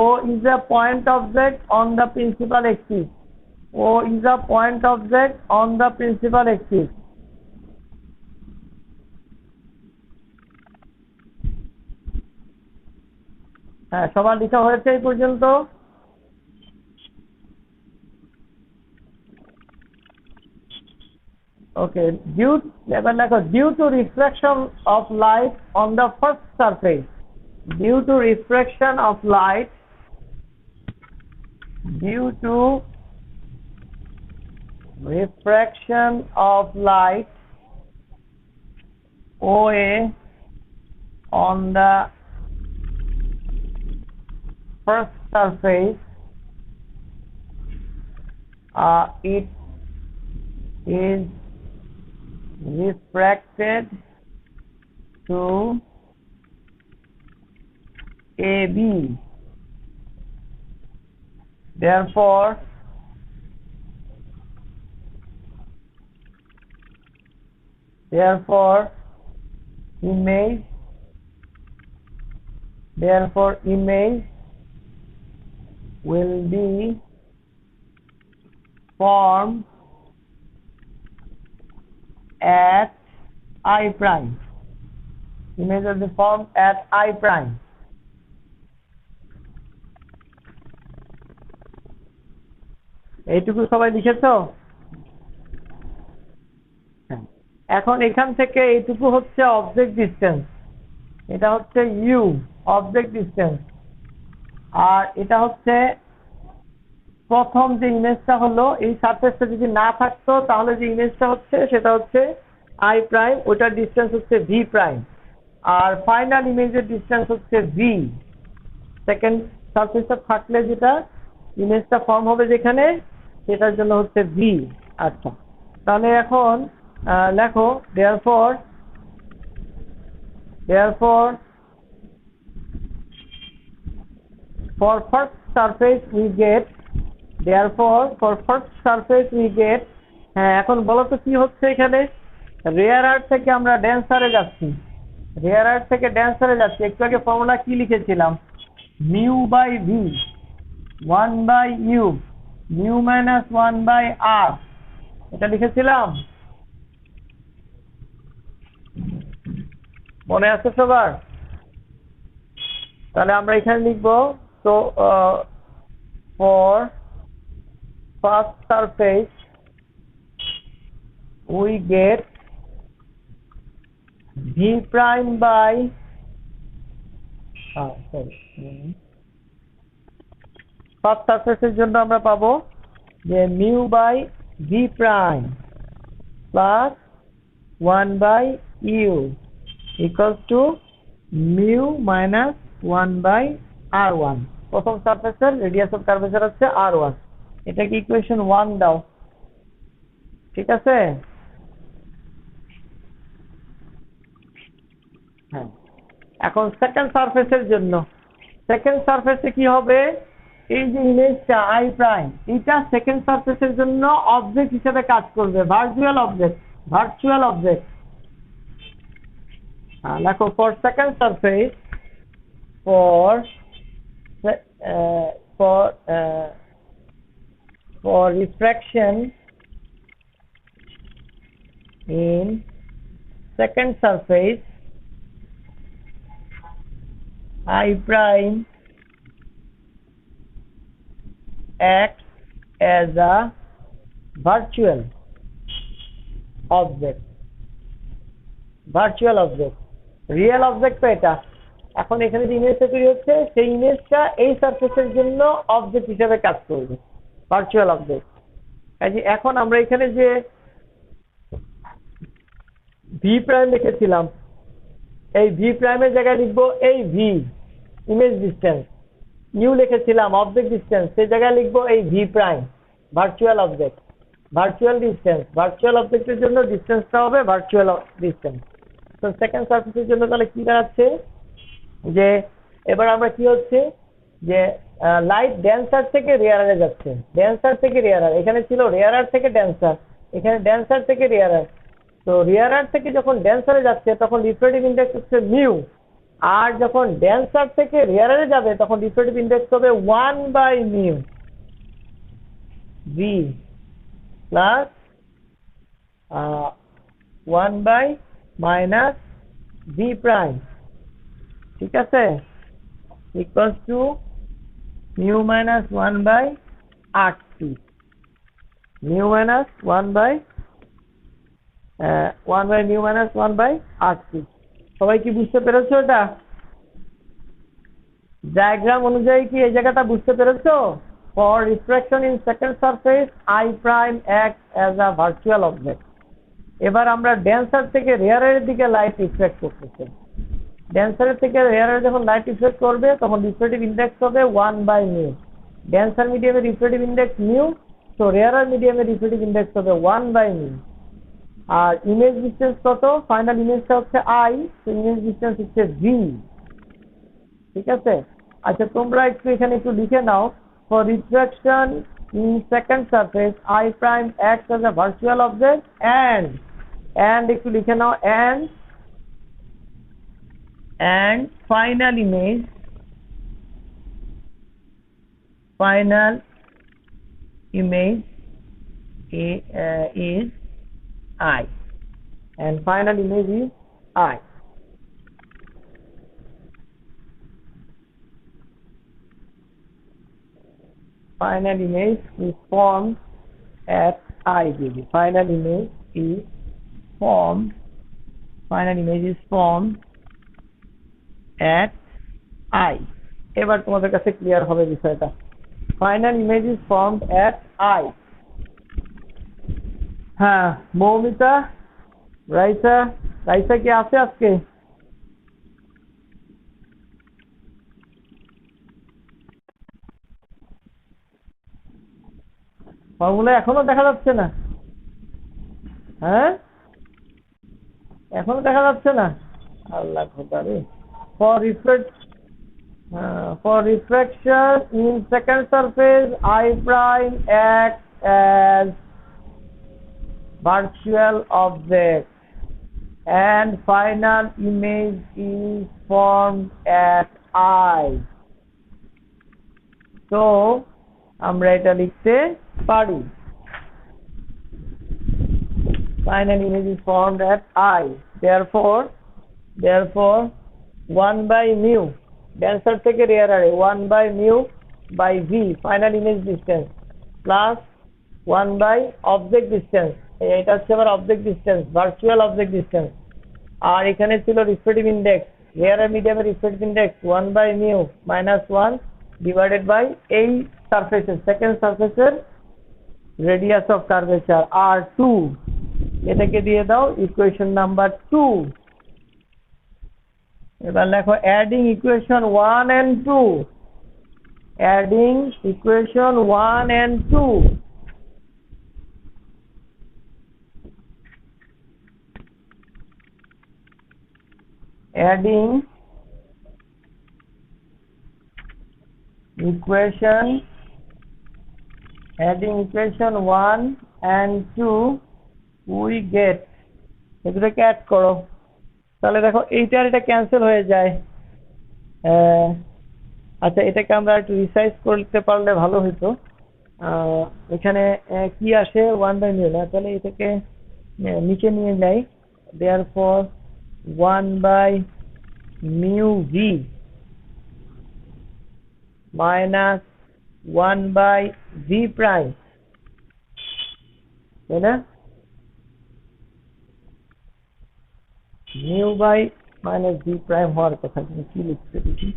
O is a point object on the principal axis, O is a point object on the principal axis. হ্যাঁ সবার লেখা হয়েছে এই পর্যন্ত? ওকে, এবার দেখো due to refraction of light on the first surface, due to refraction of light, due to refraction of light OA on the first surface, it is refracted to AB, therefore image will be formed at I prime. Image will be formed at I prime. এইটুকু সবাই লিখেছো? এখন এখান থেকে এইটুকু হচ্ছে object distance, এটা হচ্ছে ইউ অবজেক্ট ডিসটেন্স, আর এটা হচ্ছে প্রথম যে ইমেজটা হলো এই সারফেসটা যদি না থাকতো তাহলে যে ইমেজটা হচ্ছে সেটা হচ্ছে আই প্রাইম, ওটার ডিসটেন্স হচ্ছে ভি প্রাইম, আর ফাইনাল ইমেজের ডিসটেন্স হচ্ছে ভি। সেকেন্ড সারফেসটা থাকলে যেটা ইমেজটা ফর্ম হবে যেখানে সেটার জন্য হচ্ছে ভি। আচ্ছা, তাহলে এখন লেখো therefore for first surface we get হ্যাঁ, এখন বলো তো কি হচ্ছে এখানে? রেয়ার থেকে আমরা ডেন্সারে যাচ্ছি, একটু আগে ফর্মুলা কি লিখেছিলাম? Mu by V 1 by U, mu minus 1 by R, এটা লিখেছিলাম, মনে আছে সবার? তাহলে আমরা এখানে লিখবো, তো for first surface we get V prime by first সারফেসের জন্য আমরা পাবো যে mu by V prime plus 1 by U equals to mu minus 1 by r1। প্রথম সারফেসের রেডিয়াস অফ কার্ভেচার হচ্ছে r1, এটাকে ইকুয়েশন 1 দাও, ঠিক আছে? হ্যাঁ, এখন সেকেন্ড সারফেসের জন্য, সেকেন্ড সারফেসে কি হবে? এই যে ইমেজটা আই প্রাইম, এটা সেকেন্ড সারফেসের জন্য অবজেক্ট হিসেবে কাজ করবে, ভার্চুয়াল অবজেক্ট। দেখো for second surface for refraction in second surface I prime acts as a virtual object, real object তো এটা। এখন এখানে যে ইমেজটা তৈরি হচ্ছে সেই ইমেজটা এই সারফেসের জন্য অবজেক্ট হিসেবে কাজ করবে, ভার্চুয়াল অবজেক্ট। কাজে এখন আমরা এখানে যে ভি প্রাইম লিখেছিলাম, এই ভি প্রাইমের জায়গায় লিখবো এই ভি ইমেজ ডিসটেন্স, ইউ লিখেছিলাম অবজেক্ট ডিসটেন্স, সেই জায়গায় লিখবো এই V prime virtual object, virtual অবজেক্টের জন্য ডিসটেন্সটা হবে ভার্চুয়াল ডিসটেন্স। তো সেকেন্ড সারফেসের জন্য তাহলে কি দাঁড়াচ্ছে যে এবার আমরা কি হচ্ছে যে লাইট ডেন্সার থেকে রেয়ারে যাচ্ছে, এখানে ছিল রেয়ার থেকে ডেন্সার, এখানে ডেন্সার থেকে রেয়ার। তো রেয়ার থেকে যখন ডেন্সারে যাচ্ছে তখন রিফ্রেক্টিভ ইন্ডেক্স হচ্ছে মিউ, আর যখন ডেন্সার থেকে রেয়ারে যাবে তখন রিফ্রেক্টিভ ইন্ডেক্স হবে 1 by mu V plus 1 by minus V prime, ঠিক আছে, equals to mu minus 1 by RT, mu minus 1 by mu minus 1 by RT. সবাই কি বুঝতে পেরেছো? এটা ডায়াগ্রাম অনুযায়ী কি এই জায়গাটা বুঝতে পেরেছো? For refraction in second surface I prime act as a virtual object. এবার আমরা ডেন্সার থেকে রেয়ারের দিকে লাইট রিফ্লেক্ট করতেছি, ডেন্সারের থেকে রেয়ারে যখন লাইট রিফ্লেক্ট করবে তখন রিফ্রেক্টিভ ইন্ডেক্স হবে 1 বাই মিউ, ডেন্সার মিডিয়ামে রিফ্রেক্টিভ ইন্ডেক্স মিউ, তো রেয়ার মিডিয়ামে রিফ্রেক্টিভ ইন্ডেক্স হবে 1 বাই মিউ। আর ইমেজ ডিসটেন্স কত? ফাইনাল ইমেজটা হচ্ছে আই, তো ইমেজ ডিসটেন্স হচ্ছে ভি, ঠিক আছে? আচ্ছা, তোমরা একটু এখানে একটু লিখে নাও for refraction in second surface I prime acts as a virtual object and একটু লিখে নাও and final image is I, and final image is I. Final image is formed at I degree. Final image is formed at I. এবার তোমাদের কাছে clear হবে বিষয়টা। Final image is formed at I. হ্যাঁ, মৌমিতা, রাইসা কি আছে আজকে? ফর্মুলা এখনো দেখা যাচ্ছে না? হ্যাঁ, এখনো দেখা যাচ্ছে না? আল্লাহ খোদা রে। For refraction in second surface I prime acts as virtual object and final image is formed at I. So আমরা এটা লিখতে পারি final image is formed at I. Therefore 1 by mu dancer থেকে রেয়ার আরে 1 by mu by v final image distance plus 1 by object distance, এটা হচ্ছে আবার object distance, virtual object distance, আর এখানে ছিল রিফ্রেক্টিভ ইন্ডেক্স, রেয়ার আর মিডিয়ামের রিফ্রেক্টিভ index 1 by mu minus 1 divided by এই সারফেসের সেকেন্ড সারফেসের রেডিয়াস অফ কার্ভেচার r2, এটাকে দিয়ে দাও ইকুয়েশন নাম্বার 2। এবার লেখো adding equation 1 and 2, adding equation 1 and 2, adding equation 1 and 2 we get, এগুলোকে অ্যাড করো, তাহলে দেখো এইটার এটা ক্যান্সেল হয়ে যায়। আচ্ছা, এটাকে আমরা একটু রিসাইজ করতে পারলে ভালো হতো। এখানে কি আসে 1 by mu না, তাহলে এটাকে নিচে নিয়ে যাই। therefore 1 by mu v minus 1 by v prime, তাই না? mu by minus v prime হওয়ার কথা, তুমি কি লিখতে দেখি।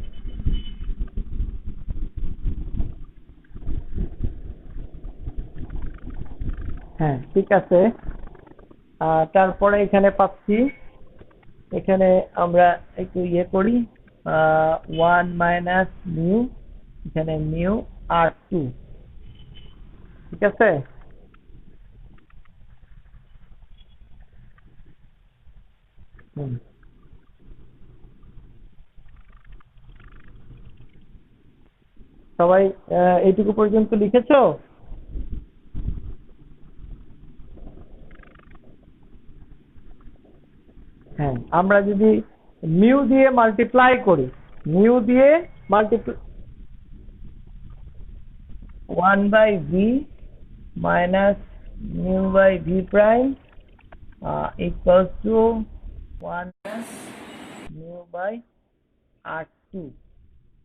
হ্যাঁ, ঠিক আছে। তারপরে এখানে পাচ্ছি, এখানে আমরা একটু ইয়ে করি 1 minus mu, এখানে mu r2, ঠিক আছে। সবাই এইটুকু পর্যন্ত লিখেছো? হ্যাঁ, আমরা যদি মিউ দিয়ে মাল্টিপ্লাই করি, 1 by v minus mu by v prime equals to 1 plus mu by r2,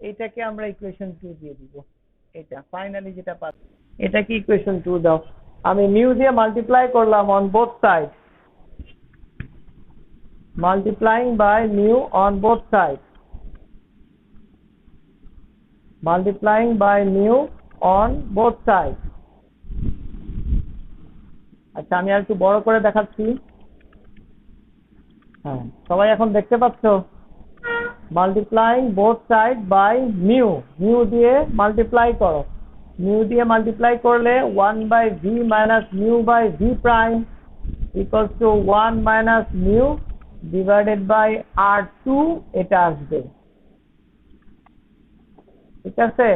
এটাকে আমরা ইকুয়েশন 2 দিয়ে দিব। এটা ফাইনালি যেটা পাচ্ছি, এটাকে ইকুয়েশন 2 দাও। আমি মিউ দিয়ে মাল্টিপ্লাই করলাম on both side, multiplying by mu on both sides, multiplying by mu on both sides। আচ্ছা, আমি আর একটু বড় করে দেখাচ্ছি। হ্যাঁ, সবাই এখন দেখতে পাচ্ছ? multiplying both sides by mu, দিয়ে মাল্টিপ্লাই করো, mu দিয়ে মাল্টিপ্লাই করলে 1 by v minus mu by v prime equals to 1 minus mu divided by r2, এটা আসবে, ঠিক আছে।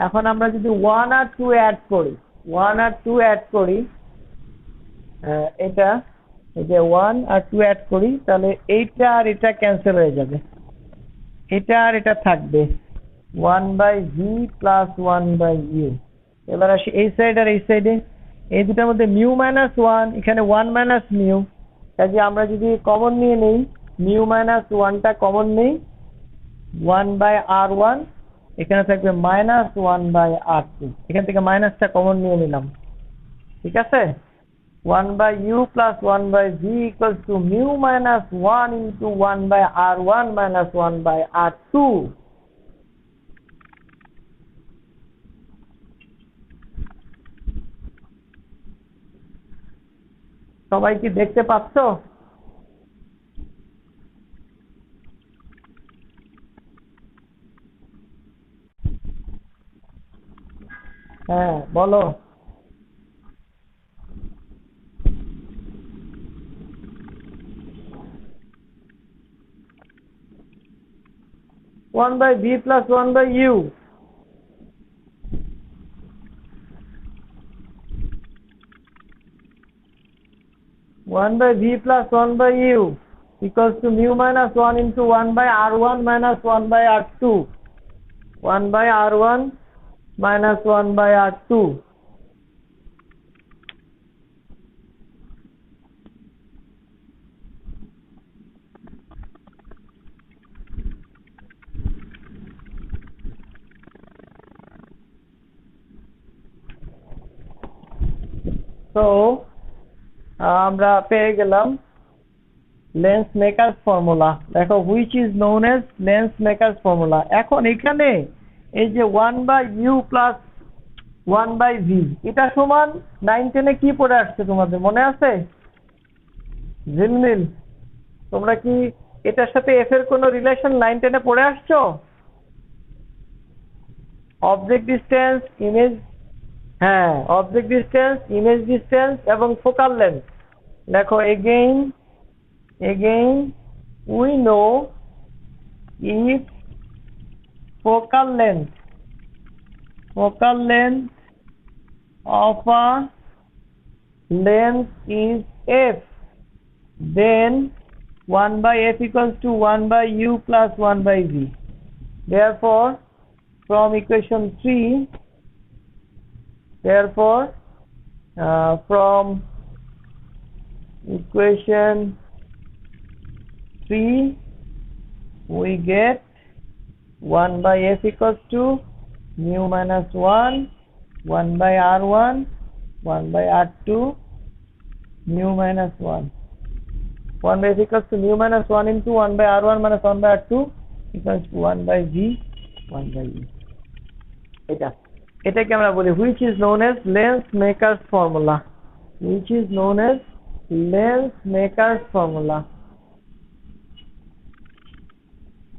এখন আমরা যদি 1 আর 2 অ্যাড করি, 1 আর 2 অ্যাড করি, এটা এই যে 1 আর 2 অ্যাড করি, তাহলে এইটা আর এটা ক্যান্সেল হয়ে যাবে, এটা আর এটা থাকবে 1/v প্লাস 1/u। এবার আসি এই সাইড আর এই সাইডে, এই দুটার মধ্যে মিউ মাইনাস 1, এখানে 1 মাইনাস মিউ, কাজে আমরা যদি কমন নিয়ে নেই, মিউ মাইনাস 1টা কমন নেই, 1/r1, এখানে থাকবে মাইনাস 1/r2, এখান থেকে মাইনাসটা কমন নিয়ে নিলাম, ঠিক আছে। 1/u plus 1/v equals to mu minus 1 into 1/r1 minus 1/r2। সবাই কি দেখতে পাচ্ছ? হ্যাঁ বলো। 1/v plus 1/u, 1/v plus 1/u equals to mu minus 1 into 1/r1 minus 1/r2, 1/r1 minus 1/r2। তো আমরা পেয়ে গেলাম লেন্স মেকারস ফর্মুলা। দেখো which is known as lens makers formula. এখন এখানে এই যে 1/u প্লাস 1/v, এটা সমান 9-10 কি পড়ে আসছে তোমাদের মনে আছে? ঝিলমিল, তোমরা কি এটার সাথে এফ এর কোনো রিলেশন 9-10 পড়ে আসছো? অবজেক্ট ডিসটেন্স, ইমেজ, হ্যাঁ অবজেক্ট ডিসটেন্স, ইমেজ ডিসটেন্স এবং ফোকাল লেন্থ। দেখো again we know if focal length of a length is f, then 1/f equals to 1/u plus 1/v. Therefore from equation 3, from equation 3 we get 1/f equals to mu minus 1, 1/r1, 1/r2, mu minus 1, 1/f equals to mu minus 1 into 1/r1 minus 1/r2 equals to 1/v, 1/u। এটাকে আমরা বলি which is known as lens maker's formula, which is known as lens maker's formula,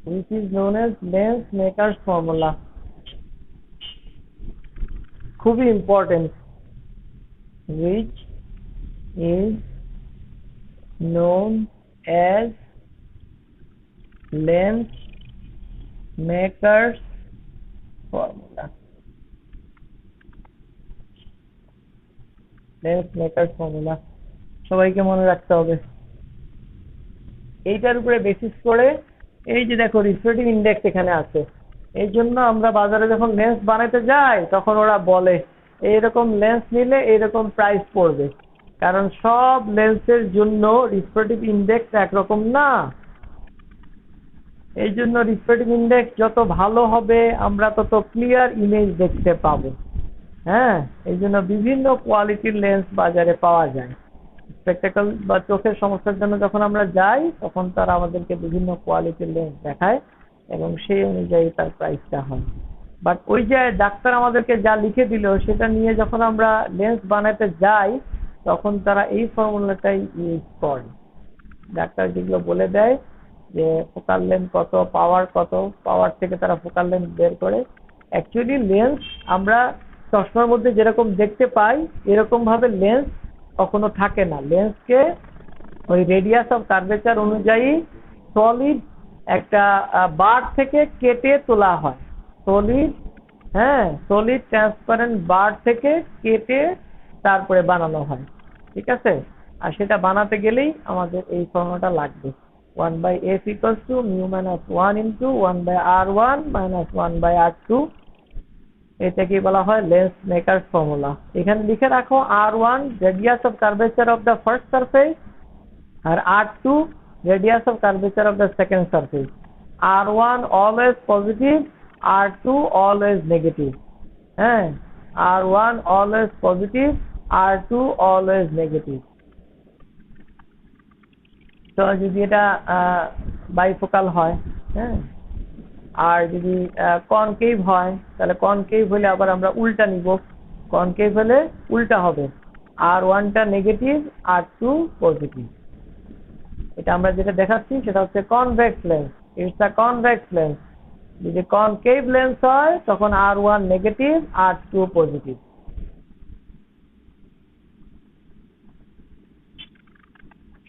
which is known as lens maker's formula। খুবই important, which is known as lens maker's formula, lens makers formula সবাইকে মনে রাখতে হবে। এইটার উপরে basis করে এই যে দেখো রিফ্রেক্টিভ ইন্ডেক্স এখানে আছে, এই জন্য আমরা বাজারে যখন লেন্স বানাতে যাই তখন ওরা বলে এইরকম লেন্স নিলে এইরকম প্রাইস পড়বে, কারণ সব লেন্সের জন্য রিফ্রেক্টিভ ইন্ডেক্স একরকম না। এই জন্য রিফ্রেক্টিভ ইন্ডেক্স যত ভালো হবে আমরা তত ক্লিয়ার ইমেজ দেখতে পাবো। হ্যাঁ, এই জন্য বিভিন্ন কোয়ালিটির লেন্স বাজারে পাওয়া যায়। স্পেকটাকল বা চোখের সমস্যার জন্য যখন আমরা যাই তখন তারা আমাদেরকে বিভিন্ন কোয়ালিটির লেন্স দেখায় এবং সেই অনুযায়ী তার প্রাইসটা হয়। বাট ওই যে ডাক্তার আমাদেরকে যা লিখে দিল সেটা নিয়ে যখন আমরা লেন্স বানাতে যাই তখন তারা এই ফর্মুলাটাই ইউজ করে। ডাক্তার যেগুলো বলে দেয় যে ফোকাল লেন্থ কত, পাওয়ার থেকে তারা ফোকাল লেন্থ বের করে। অ্যাকচুয়ালি লেন্স আমরা চশমার মধ্যে যেরকম দেখতে পাই এরকম ভাবে লেন্স কখনো থাকে না। লেন্সকে ওই রেডিয়াস অফ কার্ভেচার অনুযায়ী সলিড একটা বার থেকে কেটে তোলা হয়। সলিড হ্যাঁ, সলিড ট্রান্সপারেন্ট বার থেকে কেটে তারপরে বানানো হয়, ঠিক আছে? আর সেটা বানাতে গেলেই আমাদের এই ফর্মুলাটা লাগবে, 1/f equals to mu minus 1 into 1/r1 minus 1/r2। এটাকে বলা হয় লেন্স মেকার ফর্মুলা। এখানে লিখে রাখো r1 radius of curvature of the first surface আর r2 radius of curvature of the second surface. R1 always positive, R2 always negative. হ্যাঁ, R1 always positive, R2 always negative. তো যদি এটা bifocal হয়, হ্যাঁ, আর যদি কনকেভ হয় তাহলে কনকেভ হলে আবার আমরা উল্টা নিব, কনকেভ হলে উল্টা হবে, R1টা নেগেটিভ, R2 পজিটিভ। এটা আমরা যেটা দেখাচ্ছি সেটা হচ্ছে convex lens, it's a convex lens. যদি কনকেভ লেন্স হয় তখন R1 নেগেটিভ, R2 পজিটিভ।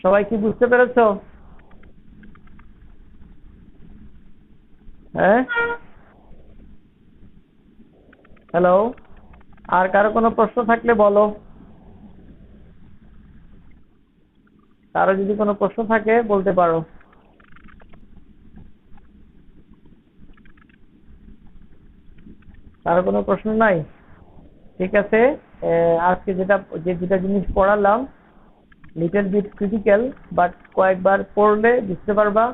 সবাই কি বুঝতে পেরেছো? হ্যাঁ, হ্যালো, আর কারো কোনো প্রশ্ন থাকলে বলো। কারো যদি কোনো প্রশ্ন থাকে বলতে পারো। কারো কোনো প্রশ্ন নাই? ঠিক আছে, আজকে যে দুটা জিনিস পড়ালাম লিটল বিট ক্রিটিক্যাল, বাট কয়েকবার পড়লে বুঝতে পারবা।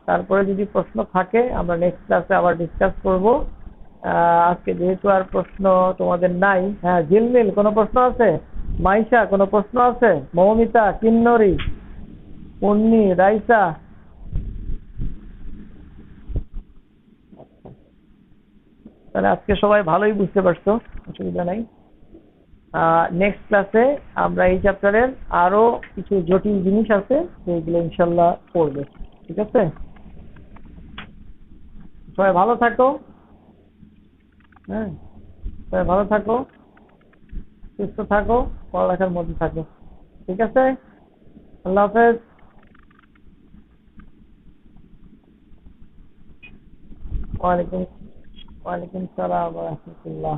তারপরে যদি প্রশ্ন থাকে আমরা নেক্সট ক্লাসে আবার ডিসকাস করব। আজকে যেহেতু আর প্রশ্ন তোমাদের নাই, হ্যাঁ, ঝিলমিল কোনো প্রশ্ন আছে? মাইশা কোনো প্রশ্ন আছে? মৌমিতা, কিন্নরি, মুন্নি, রাইসা? তাহলে আজকে সবাই ভালোই বুঝতে পারছো, অসুবিধা নাই। নেক্সট ক্লাসে আমরা এই চ্যাপ্টারের আরো কিছু জটিল জিনিস আছে সেগুলো ইনশাল্লাহ পড়বে, ঠিক আছে? সবাই ভালো থাকো, হ্যাঁ, সবাই ভালো থাকো, সুস্থ থাকো, পড়ালেখার মধ্যে থাকো, ঠিক আছে? আল্লাহ হাফেজ। ওয়ালাইকুম ওয়ালাইকুম সালাম ওয়া রাহমাতুল্লাহ।